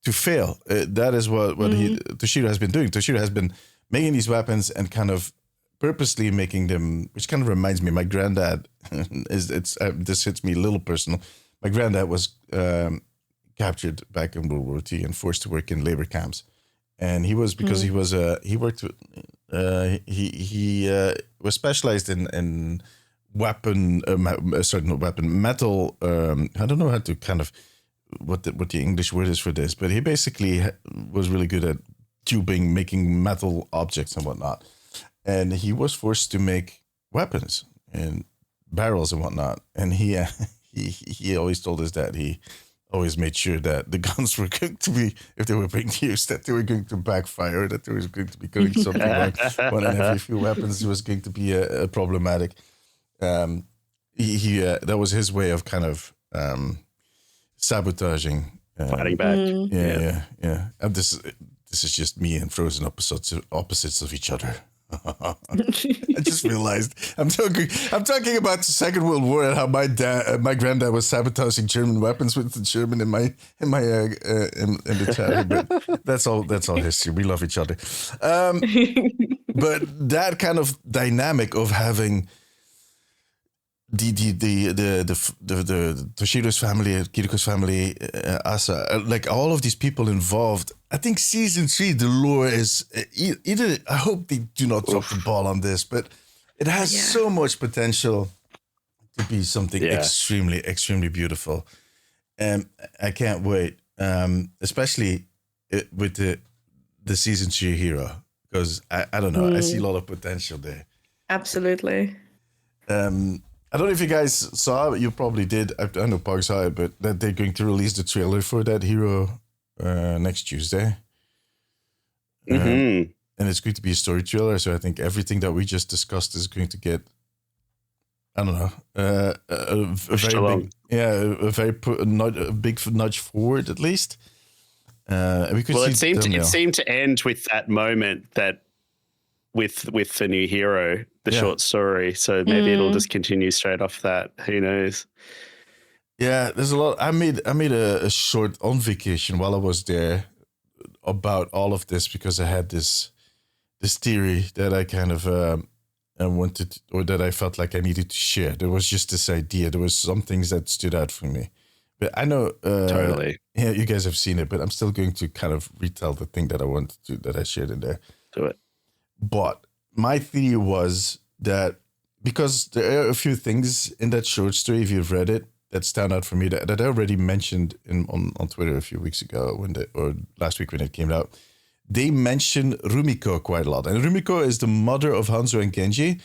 to fail. That is what Toshiro has been doing. Toshiro has been making these weapons and kind of purposely making them, which kind of reminds me, my granddad this hits me a little personal. My granddad was captured back in World War II and forced to work in labor camps, and he was because he was specialized in weapon, metal. I don't know how to kind of what the English word is for this, but he basically was really good at tubing, making metal objects and whatnot. And he was forced to make weapons and barrels and whatnot. And he always told us that he always made sure that the guns were going to be, if they were being used, that they were going to backfire, that there was going to be going something wrong. One in every few weapons was going to be a problematic. That was his way of kind of sabotaging, fighting back. Yeah. And this is just me and Frozen opposites of each other. I just realized I'm talking about the Second World War and how my granddad was sabotaging German weapons with the German in the chat. But that's all history. We love each other. But that kind of dynamic of having the Toshiro's family, Kiriko's family, Asa, like all of these people involved. I think season 3, the lore is either. I hope they do not drop the ball on this, but it has so much potential to be something extremely, extremely beautiful, and I can't wait. Especially with the season 3 hero, because I don't know. I see a lot of potential there. Absolutely. I don't know if you guys saw it. You probably did. I know Pog saw it, but that they're going to release the trailer for that hero next Tuesday. And it's going to be a story trailer. So I think everything that we just discussed is going to get, I don't know, a big nudge forward at least. It seemed to end with that moment that with the new hero, the short story. So maybe it'll just continue straight off that. Who knows? Yeah, there's a lot. I made a short on vacation while I was there about all of this because I had this theory that I kind of wanted, or that I felt like I needed to share. There was just this idea. There was some things that stood out for me. But I know totally. Yeah, you guys have seen it, but I'm still going to kind of retell the thing that I wanted to, that I shared in there. Do it. But my theory was that because there are a few things in that short story, if you've read it, that stand out for me that I already mentioned on Twitter a few weeks ago or last week when it came out. They mention Rumiko quite a lot. And Rumiko is the mother of Hanzo and Genji.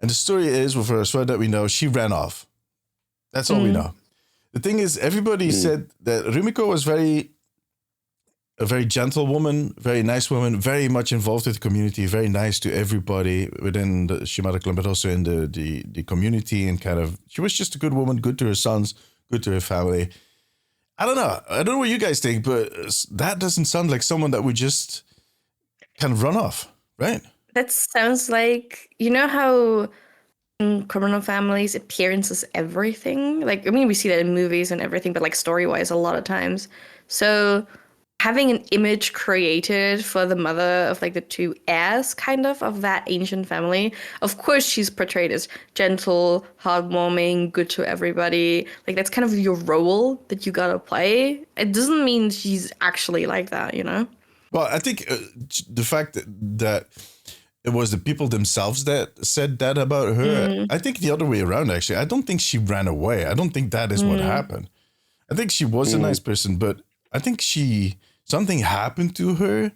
And the story is, with her, as far that we know, she ran off. That's all we know. The thing is, everybody said that Rumiko was a very gentle woman, very nice woman, very much involved with the community, very nice to everybody within the Shimada clan, but also in the community, and kind of, she was just a good woman, good to her sons, good to her family. I don't know what you guys think, but that doesn't sound like someone that would just kind of run off, right? That sounds like, you know how criminal families, appearance is everything. Like, I mean, we see that in movies and everything, but like story-wise, a lot of times. So having an image created for the mother of like the two heirs, kind of that ancient family. Of course, she's portrayed as gentle, heartwarming, good to everybody. Like that's kind of your role that you gotta play. It doesn't mean she's actually like that, you know? Well, I think the fact that it was the people themselves that said that about her. I think the other way around, actually. I don't think she ran away. I don't think that is what happened. I think she was a nice person, but I think something happened to her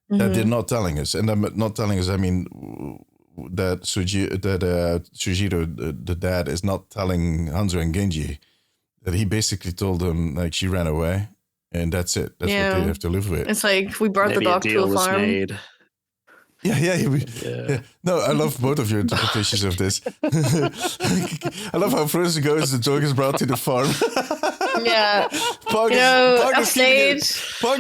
that they're not telling us. And I'm not telling us, I mean, that Sujiro, the dad, is not telling Hanzo and Genji that he basically told them, like, she ran away. And that's it. That's what they have to live with. It's like we brought the dog to a farm. Yeah. No, I love both of your interpretations of this. I love how first it goes, the dog is brought to the farm. Yeah. Pog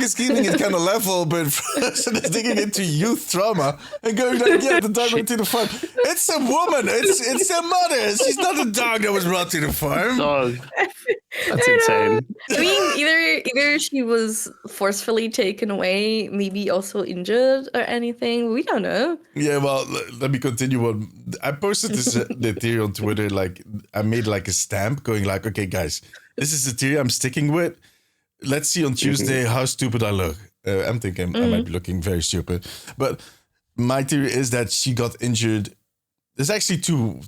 is keeping it kind of level, but Frozen is digging into youth trauma and going like, yeah, the dog went to the farm. It's a woman. It's their mother. She's not a dog that was brought to the farm. Dog. That's insane. I mean, either she was forcefully taken away, maybe also injured or anything. We don't know. Yeah, well, let me continue on. I posted this the theory on Twitter. Like, I made like a stamp going like, okay, guys, this is the theory I'm sticking with. Let's see on Tuesday how stupid I look. I'm thinking I might be looking very stupid. But my theory is that she got injured. There's actually two.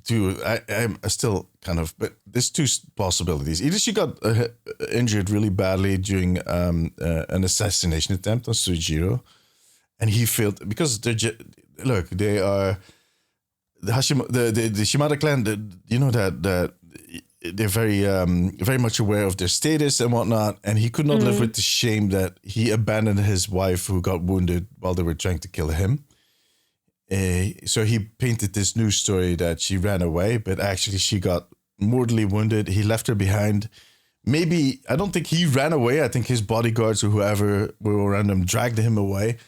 I'm still kind of, but there's two possibilities. Either she got injured really badly during an assassination attempt on Sujiro, and he failed because they are the Shimada clan. You know that they're very much aware of their status and whatnot, and he could not live with the shame that he abandoned his wife who got wounded while they were trying to kill him. So he painted this news story that she ran away, but actually she got mortally wounded. He left her behind. Maybe, I don't think he ran away. I think his bodyguards or whoever were around him dragged him away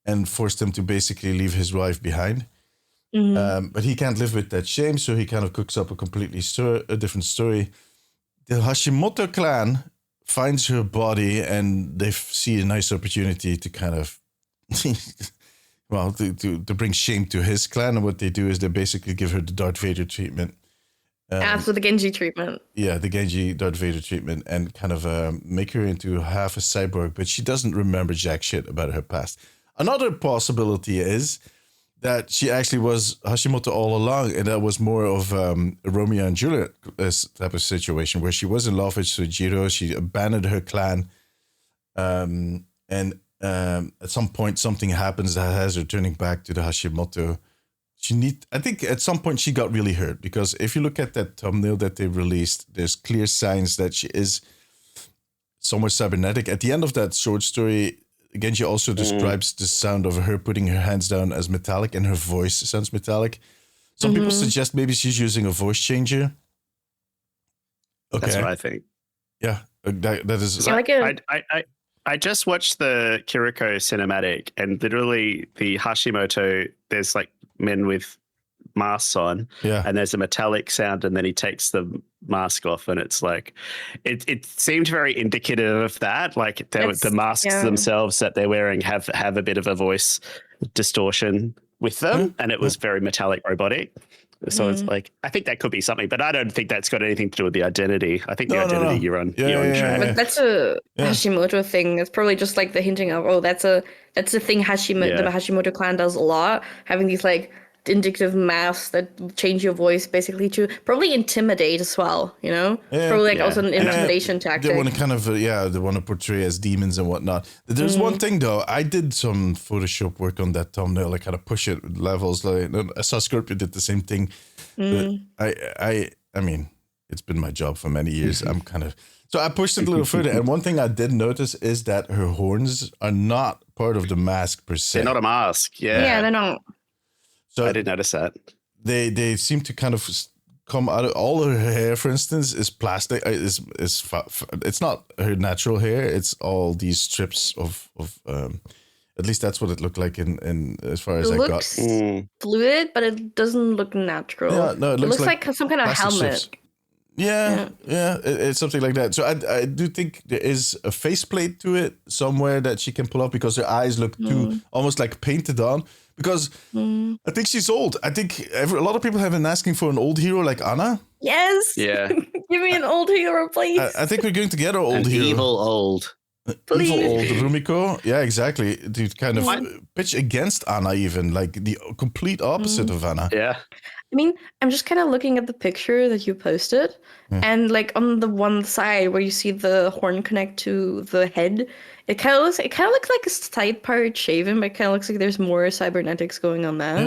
and forced him to basically leave his wife behind. But he can't live with that shame, so he kind of cooks up a different story. The Hashimoto clan finds her body and they see a nice opportunity to kind of... Well, to bring shame to his clan, and what they do is they basically give her the Darth Vader treatment. After the Genji treatment. Yeah, the Genji Darth Vader treatment, and kind of make her into half a cyborg, but she doesn't remember jack shit about her past. Another possibility is that she actually was Hashimoto all along, and that was more of a Romeo and Juliet type of situation, where she was in love with Sujiro, she abandoned her clan, and at some point something happens that has her turning back to the Hashimoto. I think at some point she got really hurt, because if you look at that thumbnail that they released, there's clear signs that she is somewhat cybernetic. At the end of that short story, Genji also describes the sound of her putting her hands down as metallic, and her voice sounds metallic. Some people suggest maybe she's using a voice changer. Okay. That's what I think. Yeah, that is. I just watched the Kiriko cinematic, and literally the Hashimoto, there's like men with masks on, and there's a metallic sound, and then he takes the mask off, and it's like, it seemed very indicative of that. Like the masks themselves that they're wearing have a bit of a voice distortion with them, and it was very metallic, robotic. So it's like, I think that could be something, but I don't think that's got anything to do with the identity. I think the identity you're on track. But that's a Hashimoto thing. It's probably just like the hinting of, that's a thing the Hashimoto clan does a lot, having these like indicative masks that change your voice basically to probably intimidate as well, you know? Probably like also an intimidation tactic. They want to kind of, they want to portray as demons and whatnot. There's one thing though, I did some Photoshop work on that thumbnail, like kind of push it with levels. Like I saw Scorpio did the same thing. But I mean, it's been my job for many years. So I pushed it a little further. And one thing I did notice is that her horns are not part of the mask per se. They're not a mask. Yeah, they're not. So I did notice that. They seem to kind of come out of all her hair, for instance, is plastic. It's not her natural hair. It's all these strips of At least that's what it looked like in as far It as I got. looks fluid, but it doesn't look natural. Yeah, no, it looks like some kind of plastic helmet. strips. Yeah, it's something like that. So I do think there is a faceplate to it somewhere that she can pull off because her eyes look too almost like painted on. Because I think she's old. I think a lot of people have been asking for an old hero like Anna. Yes. Yeah. Give me an old hero, please. I think we're going to get an old hero. Evil old. Please. Evil old Rumiko. Yeah, exactly. To kind of pitch against Anna, even like the complete opposite of Anna. Yeah. I mean, I'm just kind of looking at the picture that you posted, and like on the one side where you see the horn connect to the head, it kind of looks like a side part shaven, but it kind of looks like there's more cybernetics going on there.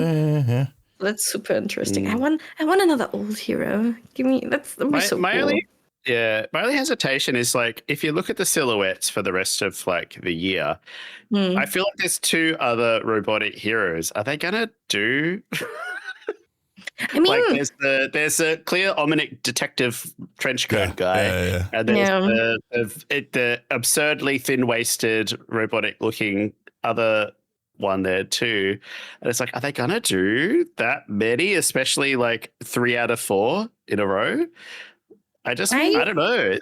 Yeah. That's super interesting. I want another old hero. Give me that'd be so my cool. only hesitation is like if you look at the silhouettes for the rest of like the year, I feel like there's two other robotic heroes. Are they gonna do? I mean, like there's a clear Omnic detective trench coat guy, and there's the absurdly thin-waisted robotic looking other one there too. And it's like, are they gonna do that many, especially like 3 out of 4 in a row? I don't know.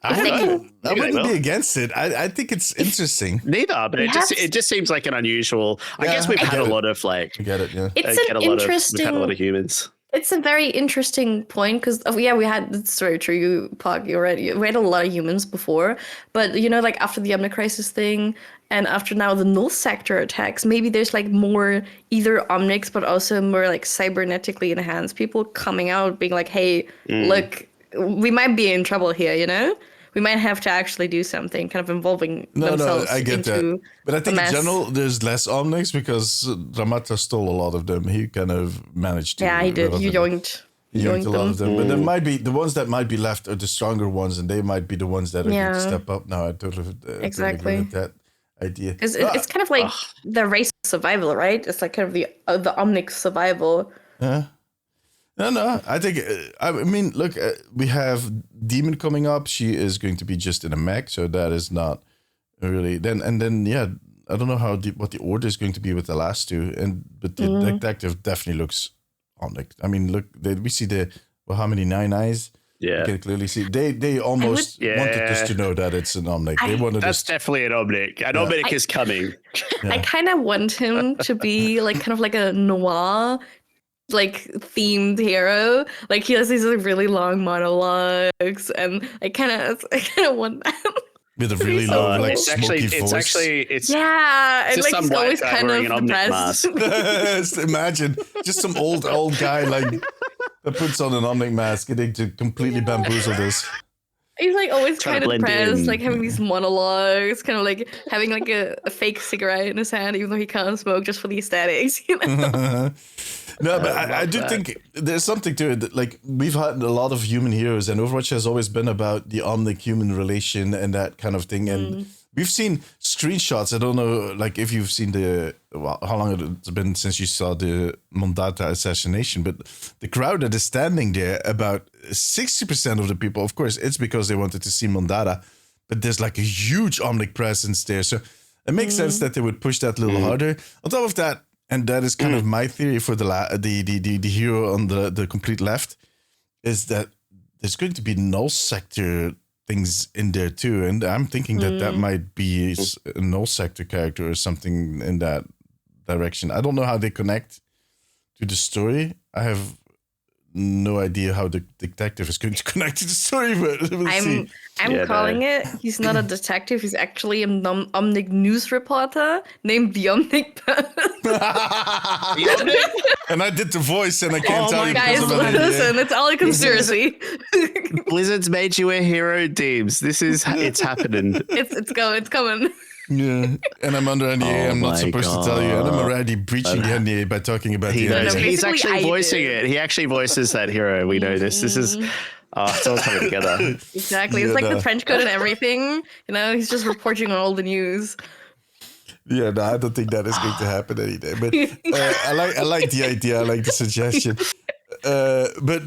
I wouldn't be against it. I think it's interesting. Neither, but it just seems like an unusual. I guess we've had a lot of like. I get it. Yeah. It's we've had a lot of humans. It's a very it's very true, Pog, you're right. We had a lot of humans before, but like after the Omnic Crisis thing and after now the Null Sector attacks, maybe there's like more either Omnics, but also more like cybernetically enhanced people coming out being like, hey, look, we might be in trouble here, We might have to actually do something, kind of involving themselves. No, I get that. But I think in general, there's less Omnics because Ramata stole a lot of them. He kind of managed to. Yeah, he did. He yoinked a lot of them. But there might be the ones that might be left are the stronger ones, and they might be the ones that are going to step up. No, I totally agree with that idea. It's kind of like the race of survival, right? It's like kind of the Omnic survival. Yeah. No. I think. I mean, look, we have Demon coming up. She is going to be just in a mech, so that is not really. Then I don't know what the order is going to be with the last two, but the detective definitely looks Omnic. I mean, look, we see how many 9 eyes? Yeah, you can clearly see. They almost wanted us to know that it's an Omnic. That's definitely an Omnic. An Omnic is coming. I kind of want him to be like kind of like a noir, like themed hero. Like he has these like really long monologues, and I kind of want that. With a really low, like smoky voice. And like he's always kind of depressed. Imagine just some old guy like that puts on an Omnic mask getting to completely bamboozle this. He's like always kind of depressed, like having these monologues, kind of like having like a fake cigarette in his hand, even though he can't smoke, just for the aesthetics, No, but I do think there's something to it. That, like, we've had a lot of human heroes, and Overwatch has always been about the Omnic-human relation and that kind of thing. And we've seen screenshots. I don't know, like, if you've seen how long it's been since you saw the Mondata assassination, but the crowd that is standing there, about 60% of the people, of course, it's because they wanted to see Mondata, but there's like a huge Omnic presence there. So it makes sense that they would push that a little harder. On top of that, and that is kind of my theory for the hero on the complete left, is that there's going to be null sector things in there too. And I'm thinking that might be a null sector character or something in that direction. I don't know how they connect to the story. I have no idea how the detective is going to connect to the story, but we'll see. I'm calling it. He's not a detective. He's actually an Omnic news reporter named the Omnic. And I did the voice, and I can't tell you. Guys, listen, it's all a conspiracy. Blizzard's made you a hero, Deems. It's happening. It's coming. Yeah, and I'm under NDA. I'm not supposed to tell you, and I'm already breaching the NDA by talking about the NDA. He's actually voicing it. He actually voices that hero. We know this. This is it's all coming together. Exactly. It's like the trench coat and everything. He's just reporting on all the news. Yeah, no, I don't think that is going to happen any day. But I like the idea. I like the suggestion. But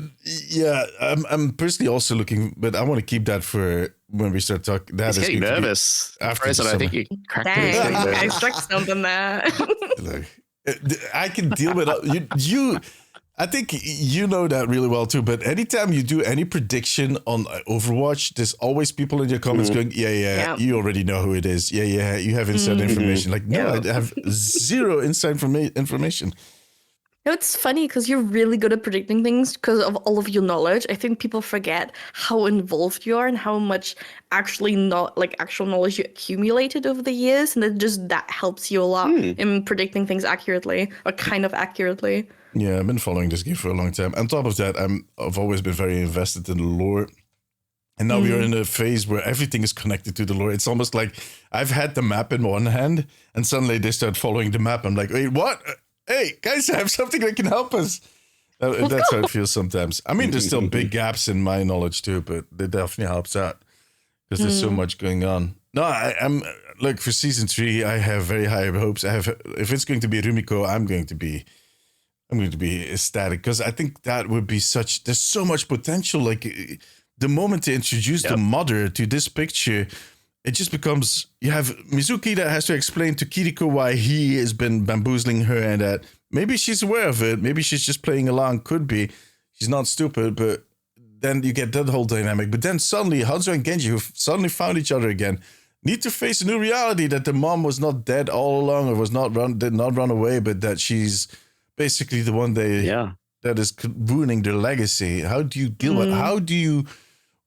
yeah, I'm personally also looking, but I want to keep that for when we start talking. That He's is getting going to be nervous. after Frozen, the I think summer. you cracked Dang, it. I struck something there. Look, I can deal with you. I think you know that really well too. But anytime you do any prediction on Overwatch, there's always people in your comments going, yeah, you already know who it is. Yeah, you have inside information. Like, no, I have zero inside information. No, it's funny because you're really good at predicting things because of all of your knowledge. I think people forget how involved you are and how much actually not like actual knowledge you accumulated over the years, and that helps you a lot in predicting things accurately or kind of accurately. Yeah, I've been following this game for a long time. On top of that, I've always been very invested in the lore. And now we are in a phase where everything is connected to the lore. It's almost like I've had the map in one hand and suddenly they start following the map. I'm like, wait, what? Hey, guys, I have something that can help us. That's how it feels sometimes. I mean, there's still big gaps in my knowledge too, but it definitely helps out because there's so much going on. No, I'm look, for season 3, I have very high hopes. If it's going to be Rumiko, I'm going to be ecstatic because I think that would be there's so much potential. Like the moment they introduce the mother to this picture, it just becomes, you have Mizuki that has to explain to Kiriko why he has been bamboozling her and that maybe she's aware of it. Maybe she's just playing along. Could be. She's not stupid, but then you get that whole dynamic. But then suddenly Hanzo and Genji, who suddenly found each other again, need to face a new reality that the mom was not dead all along or did not run away, but that she's basically the one that is ruining their legacy. How do you deal with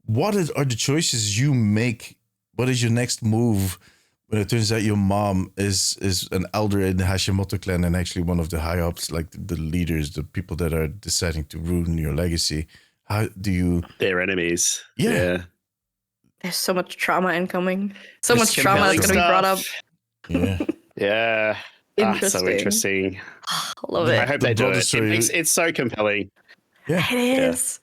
what are the choices you make? What is your next move when it turns out your mom is an elder in the Hashimoto clan and actually one of the high ups, like the leaders, the people that are deciding to ruin your legacy? How do you? They're enemies. Yeah. There's so much trauma incoming. So There's much trauma that's going to be brought up. Yeah. Yeah. So interesting. I love it. I hope they do it. It's so compelling. Yeah. It is.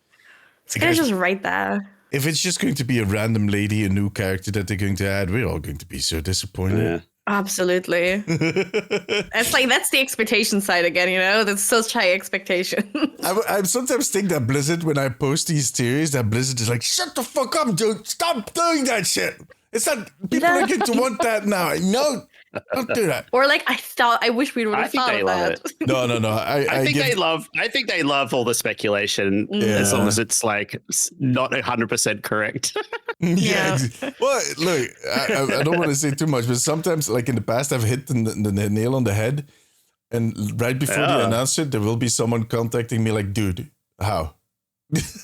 It's kind of just right there. If it's just going to be a random lady, a new character that they're going to add, we're all going to be so disappointed. Yeah. Absolutely. It's like, that's the expectation side again, you know? That's such high expectation. I sometimes think that Blizzard, when I post these theories, that Blizzard is like, shut the fuck up, dude. Stop doing that shit. It's not, people are going to want that now. No, don't do that. Or like, I wish we would have thought of that. No. I think they love all the speculation as long as it's like not 100% correct. Yeah. Well, look, I don't want to say too much, but sometimes, like in the past, I've hit the nail on the head, and right before they announce it, there will be someone contacting me like, dude, how?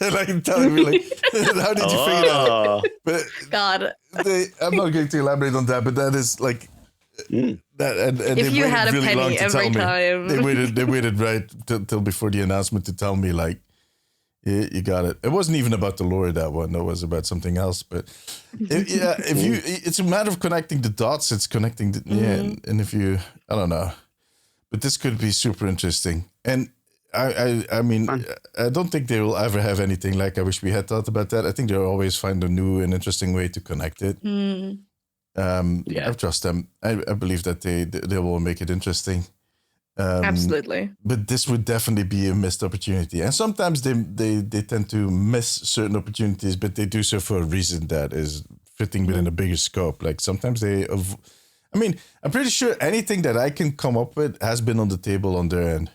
Like telling me like, how did you figure it out? But God, I'm not going to elaborate on that, but that is like that. And if you had a really penny every time, they waited right till before the announcement to tell me like, yeah, you got it. It wasn't even about the lore, that one. It was about something else. But it's a matter of connecting the dots. It's connecting and if you, I don't know, but this could be super interesting. And I mean, I don't think they will ever have anything like I wish we had thought about that. I think they'll always find a new and interesting way to connect it. I trust them. I believe that they will make it interesting. Absolutely. But this would definitely be a missed opportunity. And sometimes they tend to miss certain opportunities, but they do so for a reason that is fitting within a bigger scope. Like sometimes I'm pretty sure anything that I can come up with has been on the table on their end.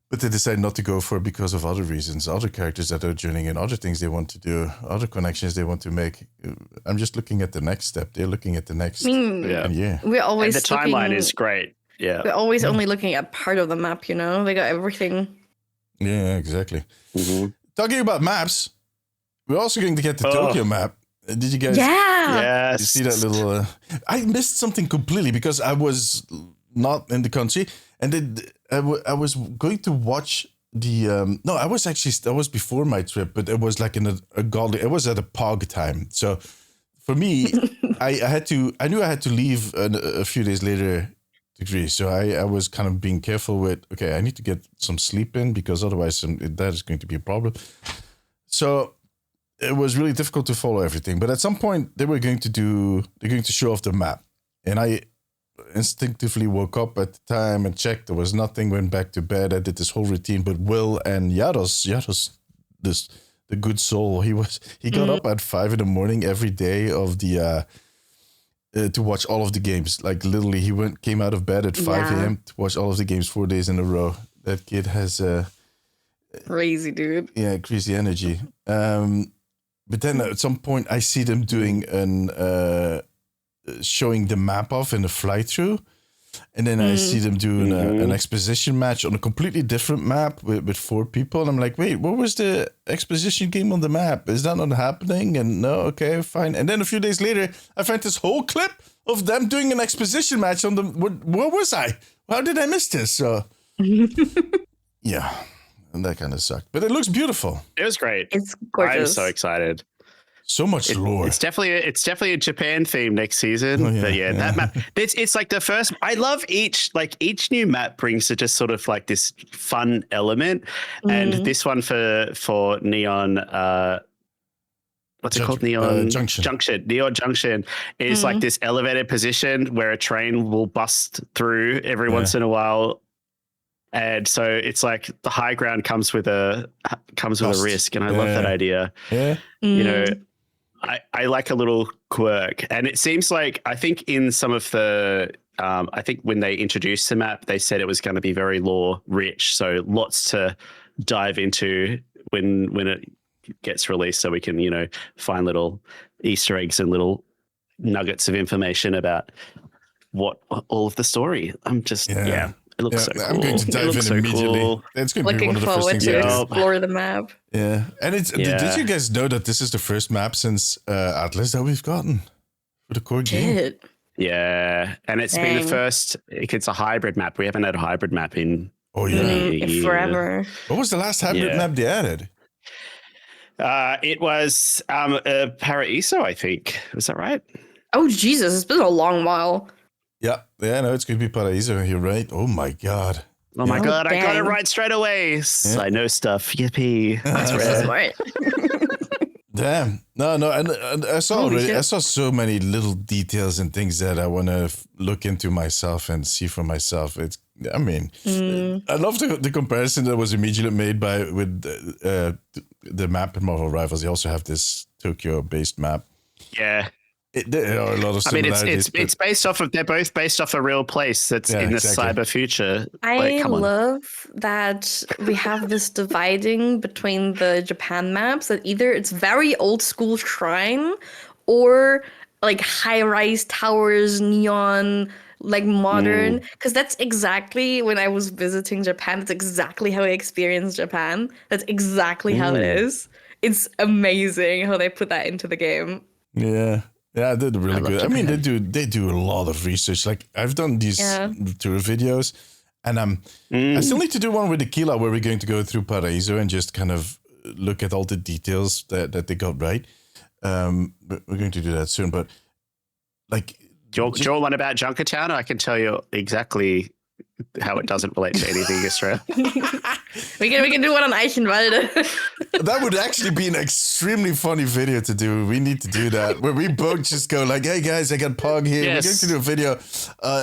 But they decide not to go for it because of other reasons, other characters that are joining in, other things they want to do, other connections they want to make. I'm just looking at the next step. They're looking at the next. We're always and the timeline is great. Yeah, we're always only looking at part of the map. You know, they got everything. Yeah, exactly. Mm-hmm. Talking about maps, we're also going to get the Tokyo map. Did you guys? Yeah. You see that little? I missed something completely because I was not in the country, and then I was going to watch the. That was before my trip, but it was like in it was at a POG time. So for me, I knew I had to leave a few days later to Greece. So I was kind of being careful with, okay, I need to get some sleep in because otherwise that is going to be a problem. So it was really difficult to follow everything. But at some point they're going to show off the map. And instinctively woke up at the time and checked. There was nothing. Went back to bed. I did this whole routine. But Will and Yaros, the good soul. He got up at 5 a.m. every day of the to watch all of the games. Like literally, came out of bed at 5 a.m. to watch all of the games 4 days in a row. That kid has crazy, dude. Yeah, crazy energy. But then at some point, I see them doing showing the map off in a fly through. And then I see them doing an exposition match on a completely different map with 4 people. And I'm like, wait, what was the exposition game on the map? Is that not happening? And no, okay, fine. And then a few days later, I find this whole clip of them doing an exposition match on the... Where was I? How did I miss this? So, yeah, and that kind of sucked. But it looks beautiful. It was great. It's gorgeous. I'm so excited. So much lore. It's definitely a Japan theme next season. Oh, yeah, but yeah, that map. It's like the first. I love each new map brings to just sort of like this fun element, and this one for Neon. What's it called? Neon Junction. Neon Junction is like this elevated position where a train will bust through every once in a while. And so it's like the high ground comes with a risk, and I love that idea. Yeah, you know. I like a little quirk, and it seems like I think in some of the I think when they introduced the map, they said it was going to be very lore rich, so lots to dive into when it gets released, so we can find little Easter eggs and little nuggets of information about what all of the story. I'm just It looks so cool. I'm going to dive in immediately. Cool. It's going to be one of the first things to explore the map. Yeah. And did you guys know that this is the first map since Atlas that we've gotten for the core game? Yeah. And it's been the first, it's a hybrid map. We haven't had a hybrid map in forever. What was the last hybrid map they added? It was Paraíso, I think. Was that right? Oh, Jesus. It's been a long while. Yeah, no, it's going to be Paraíso. You're right. Oh, my God. Oh, my God. Dang. I got it right straight away. Yeah. I know stuff. Yippee. That's right. Damn. No. And I saw so many little details and things that I want to look into myself and see for myself. I love the comparison that was immediately made with the map in Marvel Rivals. They also have this Tokyo-based map. Yeah. There are a lot of similarities. It's based off of. They're both based off a real place that's in the cyber future. I love that we have this dividing between the Japan maps. That either it's very old school shrine, or like high rise towers, neon, like modern. Because that's exactly when I was visiting Japan. That's exactly how I experienced Japan. That's exactly how it is. It's amazing how they put that into the game. Yeah. Yeah, they did really good. Japan. I mean, they do a lot of research. Like I've done these tour videos, and I still need to do one with Aquila where we're going to go through Paraíso and just kind of look at all the details that they got right. But we're going to do that soon. But like, do you want one about Junkertown? I can tell you exactly how it doesn't relate to anything Israel. we can do one on Eichenwalde. That would actually be an extremely funny video to do. We need to do that where we both just go like, "Hey guys, I got Pog here. Yes. We're going to do a video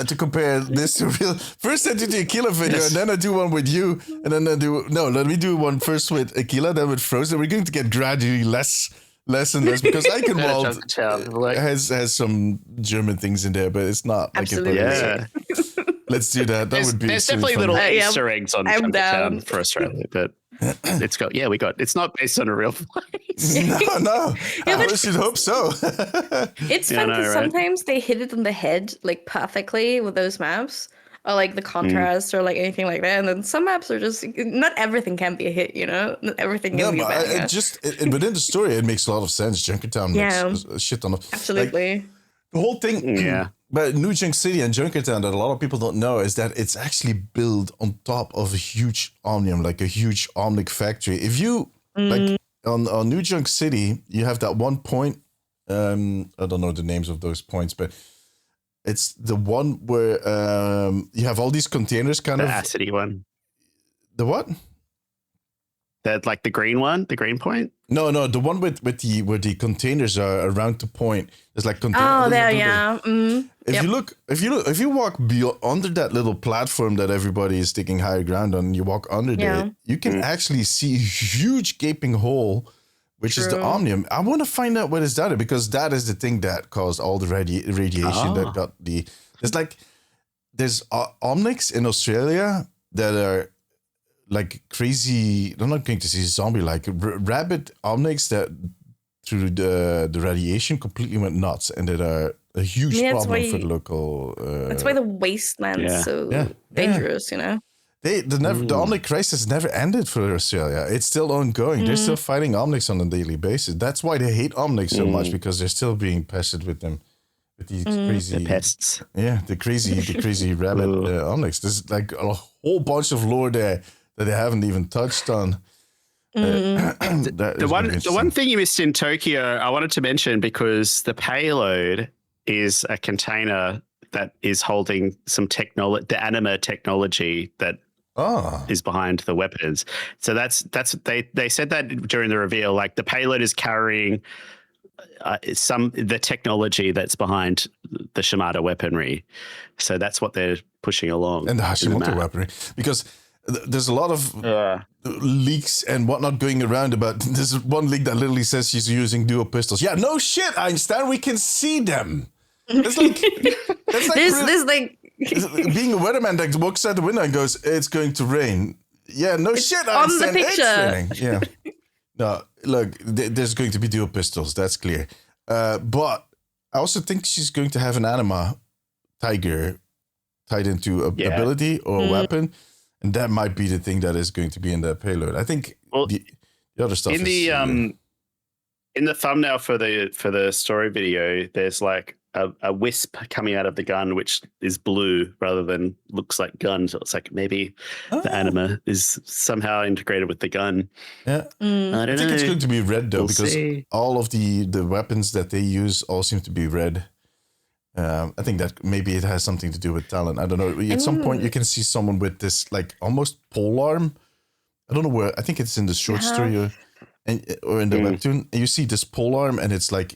to compare this to real." First, I do the Aquila video, and then I do one with you, and then let me do one first with Aquila, then with Frozen. We're going to get gradually less and less because Eichenwalde has some German things in there, but it's not like absolutely. Let's do that. There's definitely little Easter eggs on Junkertown for Australia, but it's not based on a real place. No. I should hope so. It's fun because sometimes they hit it on the head like perfectly with those maps, or like the contrast or like anything like that. And then some maps are just not everything can be a hit, Not everything can be a bad. Within the story, it makes a lot of sense. Junkertown makes a shit ton of absolutely. Like, the whole thing, but New Junk City and Junkertown that a lot of people don't know is that it's actually built on top of a huge Omnium, like a huge Omnic factory. If you like on New Junk City, you have that one point. I don't know the names of those points, but it's the one where you have all these containers, kind of the acidy one. The what? That like the green one, the green point. No, the one with the where the containers are around the point. There's like containers. Oh, there, yeah. If you walk under that little platform that everybody is taking higher ground on, you walk under there, you can actually see a huge gaping hole, which is the Omnium. I want to find out what is that, because that is the thing that caused all the radiation that got the. There's Omnics in Australia that are like crazy. I'm not going to say zombie-like rabid Omnics that through the radiation completely went nuts, and that are a huge problem for the local. That's why the wasteland is so dangerous, you know. The Omnic crisis never ended for Australia. It's still ongoing. They're still fighting Omnics on a daily basis. That's why they hate Omnics so much, because they're still being pested with them. With these crazy the pests. Yeah, the crazy rabbit Omnics. There's like a whole bunch of lore there that they haven't even touched on. The one thing you missed in Tokyo, I wanted to mention, because the payload is a container that is holding some the anima technology that is behind the weapons. So that's they said that during the reveal, like the payload is carrying the technology that's behind the Shimada weaponry. So that's what they're pushing along. And the Hashimoto weaponry, because there's a lot of leaks and whatnot going around about. There's one leak that literally says she's using dual pistols. Yeah, no shit, Einstein, we can see them. It's like this like being a weatherman that walks out the window and goes, "It's going to rain." Yeah, no shit, Einstein, on the picture. It's raining. Yeah. No, look, there's going to be dual pistols. That's clear. But I also think she's going to have an anima tiger tied into ability or a weapon. And that might be the thing that is going to be in that payload. I think the other stuff in the thumbnail for the story video, there's like a wisp coming out of the gun, which is blue rather than looks like gun. So it's like maybe the anima is somehow integrated with the gun. Yeah, I think it's going to be red though, because all of the weapons that they use all seem to be red. I think that maybe it has something to do with talent. I don't know. At some point, you can see someone with this like almost pole arm. I don't know where. I think it's in the short story or in the webtoon. And you see this pole arm, and it's like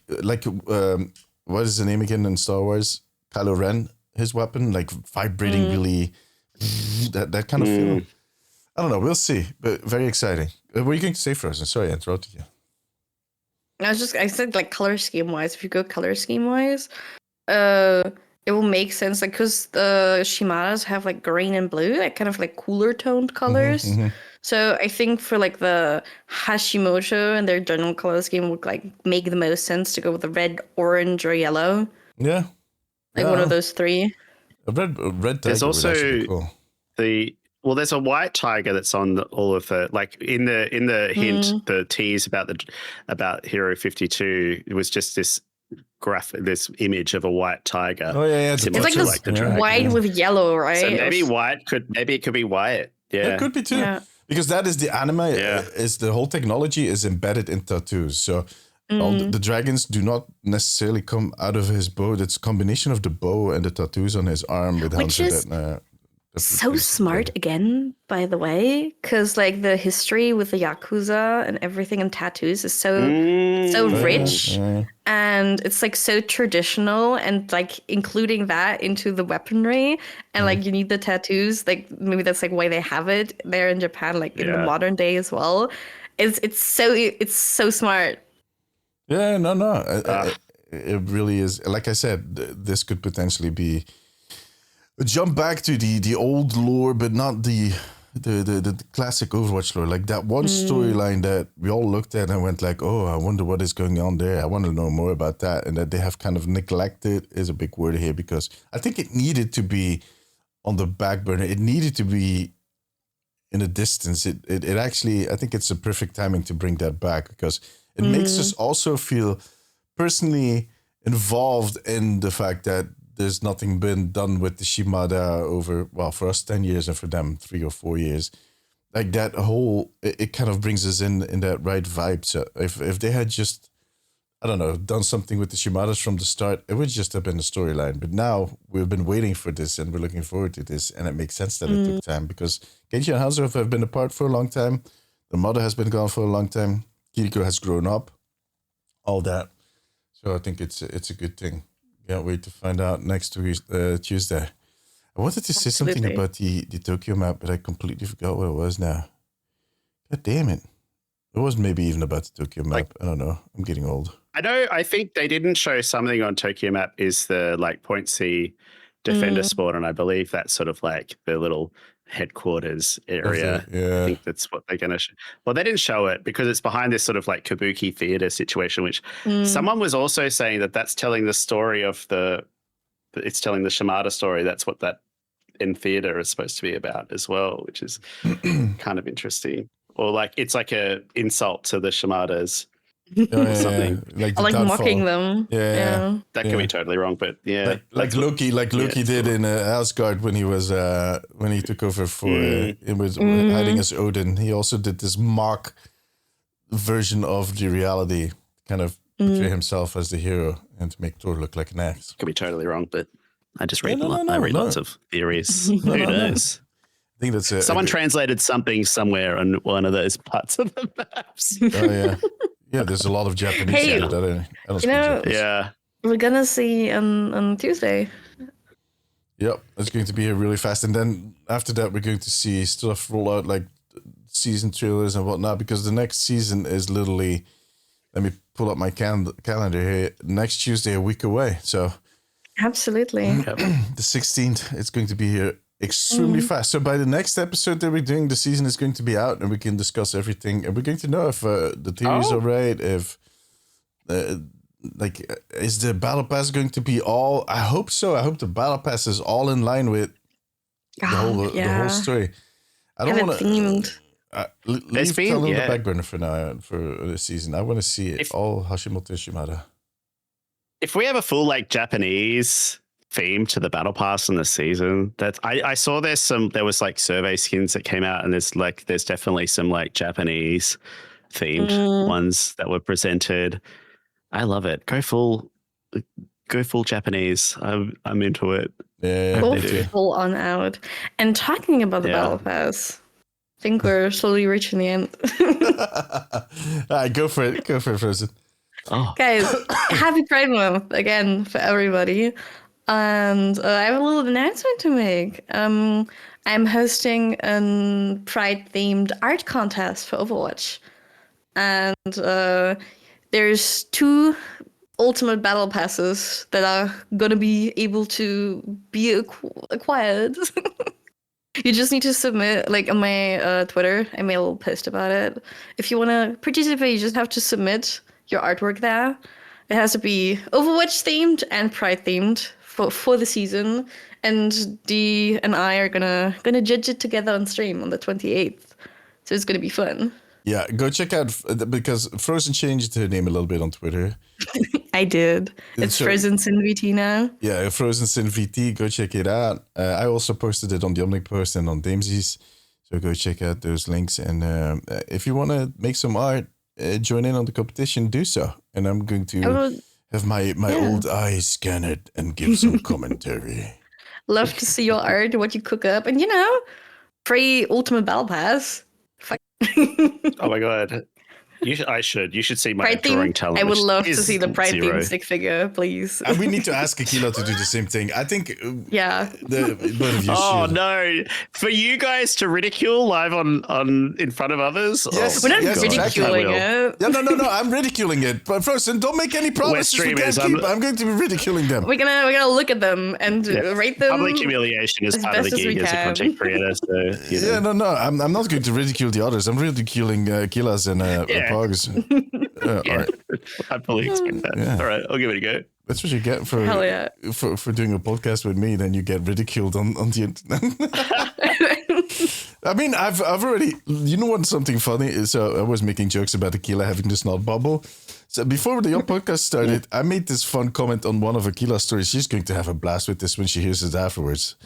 what is the name again in Star Wars? Kylo Ren, his weapon, like vibrating really. That kind of feeling. I don't know. We'll see. But very exciting. What are you going to say for us? I'm sorry, I interrupted you. I said like color scheme wise. If you go color scheme wise. It will make sense, like, because the Shimadas have like green and blue, like kind of like cooler toned colors. So I think for like the Hashimoto and their general color scheme would like make the most sense to go with the red, orange, or yellow. Yeah, like one of those three. A red tiger. There's also cool. there's a white tiger that's on all of the, like in the hint, the tease about Hero 52. It was just this this image of a white tiger. Oh yeah, it's like this white with yellow, right? So maybe it could be white. Yeah, it could be too. Yeah. Because that is the anime. Is the whole technology is embedded in tattoos. So all the dragons do not necessarily come out of his bow. It's a combination of the bow and the tattoos on his arm with which is so smart again, by the way, because like the history with the Yakuza and everything and tattoos is so rich, and it's like so traditional, and like including that into the weaponry, and like you need the tattoos, like maybe that's like why they have it there in Japan, like in the modern day as well. It's so smart. Yeah, no, it really is. Like I said, this could potentially be. Jump back to the old lore, but not the classic Overwatch lore. Like that one storyline that we all looked at and went like, oh, I wonder what is going on there. I want to know more about that. And that they have kind of neglected is a big word here, because I think it needed to be on the back burner. It needed to be in a distance. It actually, I think it's a perfect timing to bring that back, because it makes us also feel personally involved in the fact that there's nothing been done with the Shimada over, well, for us 10 years and for them 3 or 4 years. Like that whole, it kind of brings us in that right vibe. So if they had just, I don't know, done something with the Shimadas from the start, it would just have been a storyline. But now we've been waiting for this and we're looking forward to this. And it makes sense that it took time, because Kenji and Hanzo have been apart for a long time. The mother has been gone for a long time. Kiriko has grown up. All that. So I think it's a good thing. Can't wait to find out next week, Tuesday. I wanted to say something about the Tokyo map, but I completely forgot what it was now. God damn it. It was maybe even about the Tokyo map. I don't know. I'm getting old. I think they didn't show something on Tokyo map is the like Point C defender spawn, and I believe that's sort of like the little headquarters area. Yeah. I think that's what they're going to show. Well, they didn't show it because it's behind this sort of like kabuki theater situation, which someone was also saying that's telling the story of it's telling the Shimada story. That's what that in theater is supposed to be about as well, which is kind of interesting. Or like it's like a insult to the Shimadas. Something. Like mocking them. Yeah. That could be totally wrong, but yeah. Like Loki did in Asgard when he was when he took over for it was hiding as Odin. He also did this mock version of the reality, kind of portray himself as the hero and to make Thor look like an axe. Could be totally wrong, but I just read I read lots of theories. Who knows? I think that's it. Someone translated something somewhere on one of those parts of the maps. Oh yeah. Yeah, there's a lot of Japanese. Hey, I don't speak Japanese. Yeah. We're gonna see on Tuesday. Yep, it's going to be here really fast. And then after that, we're going to see stuff roll out like season trailers and whatnot, because the next season is literally, let me pull up my calendar here, next Tuesday, a week away. So absolutely. The 16th, it's going to be here extremely fast. So by the next episode that we're doing, the season is going to be out and we can discuss everything. And we're going to know if the theories are right, if is the battle pass going to be all? I hope so. I hope the battle pass is all in line with the whole story. I don't want to leave Tell on the back burner for now for this season. I want to see it all Hashimoto Shimada. If we have a full like Japanese theme to the battle pass in the season, that I saw there was like survey skins that came out, and there's definitely some like Japanese themed ones that were presented. I love it. Go full Japanese. I'm into it. Yeah, go full on out. And talking about the battle pass, I think we're slowly reaching the end. All right, go for it, Frozen. Oh. Guys, happy Pride Month again for everybody. And I have a little announcement to make. I'm hosting a Pride-themed art contest for Overwatch. And there's 2 ultimate battle passes that are going to be able to be acquired. You just need to submit, like on my Twitter, I made a little post about it. If you want to participate, you just have to submit your artwork there. It has to be Overwatch-themed and Pride-themed for the season, and Dee and I are gonna judge it together on stream on the 28th. So it's gonna be fun. Yeah, go check out, because Frozen changed her name a little bit on Twitter. I did. It's Frozen Sin VT now. Yeah, Frozen Sin VT. Go check it out. I also posted it on the Omnic post and on Damesy's. So go check out those links. And if you want to make some art, join in on the competition, do so. And I'm going to have my old eyes scan it and give some commentary. Love to see your art, what you cook up. And free Ultimate Battle Pass. Oh my god. You should see my Pride drawing theme? talent. I would love to see the Pride theme stick figure, please. And we need to ask Akila to do the same thing. I think. Yeah. Both of you should. No! For you guys to ridicule live on in front of others. Yes, we're not ridiculing it. Yeah, no. I'm ridiculing it. But Frozen, don't make any promises we can't keep. I'm going to be ridiculing them. We're gonna look at them and rate them. Public humiliation is part of the gig as a content creator. So, Yeah, no. I'm not going to ridicule the others. I'm ridiculing Akila's and Pogs. All right. I fully expect that. Yeah. All right, I'll give it a go. That's what you get for doing a podcast with me. Then you get ridiculed on the internet. I mean, I've already. You know what's something funny is I was making jokes about Akila having the snot bubble. So before the podcast started, I made this fun comment on one of Akila's stories. She's going to have a blast with this when she hears it afterwards.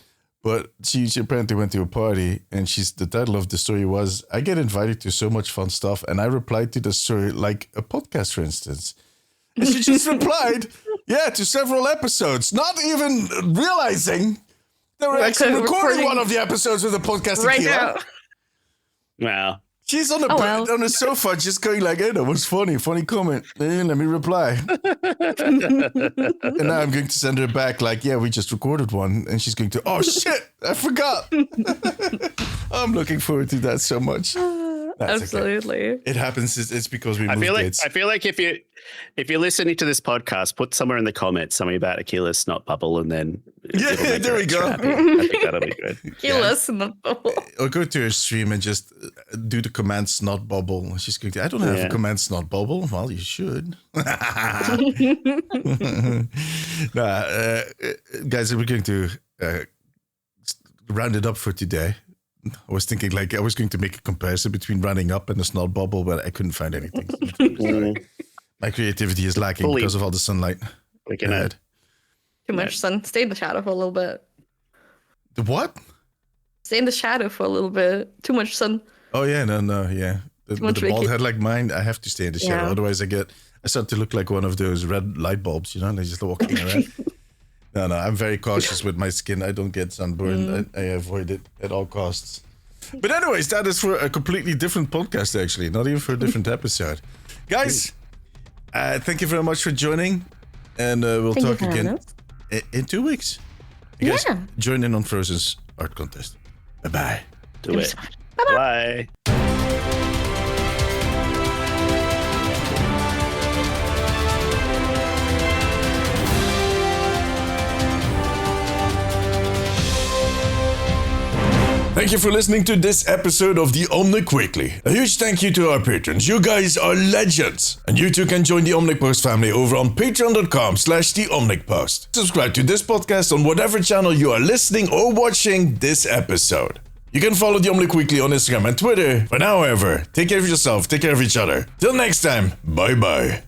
But she apparently went to a party, and the title of the story was, I get invited to so much fun stuff, and I replied to the story like a podcast, for instance. And she just replied, to several episodes, not even realizing they were actually recording one of the episodes with a podcast. Right now. Wow. She's on the sofa just going like, hey, that was funny comment. Let me reply. And now I'm going to send her back like, yeah, we just recorded one. And she's going to, oh shit, I forgot. I'm looking forward to that so much. That's absolutely. Okay. It happens. It's because we moved dates. I feel like if you're listening to this podcast, put somewhere in the comments something about Akila's snot bubble, and then there we go. I think that'll be good. Akila's snot bubble. Or go to her stream and just do the command snot bubble. She's going to, I don't have a command snot bubble. Well, you should. Guys, we're going to round it up for today. I was thinking I was going to make a comparison between running up and a snot bubble, but I couldn't find anything. My creativity is lacking because of all the sunlight. Too much sun. Stay in the shadow for a little bit. The what? Stay in the shadow for a little bit. Too much sun. Oh yeah, yeah. With a bald head like mine, I have to stay in the shadow. Otherwise, I start to look like one of those red light bulbs, and I just walking around. No, I'm very cautious with my skin. I don't get sunburned. I avoid it at all costs. But anyways, that is for a completely different podcast, actually. Not even for a different episode. Guys, thank you very much for joining. And we'll talk again in 2 weeks. You guys join in on Frozen's art contest. Bye-bye. Do it. Bye. Thank you for listening to this episode of the Omnic Weekly. A huge thank you to our patrons. You guys are legends. And you too can join the Omnic Post family over on patreon.com/the Omnic Post. Subscribe to this podcast on whatever channel you are listening or watching this episode. You can follow the Omnic Weekly on Instagram and Twitter. For now, however, take care of yourself, take care of each other. Till next time, bye-bye.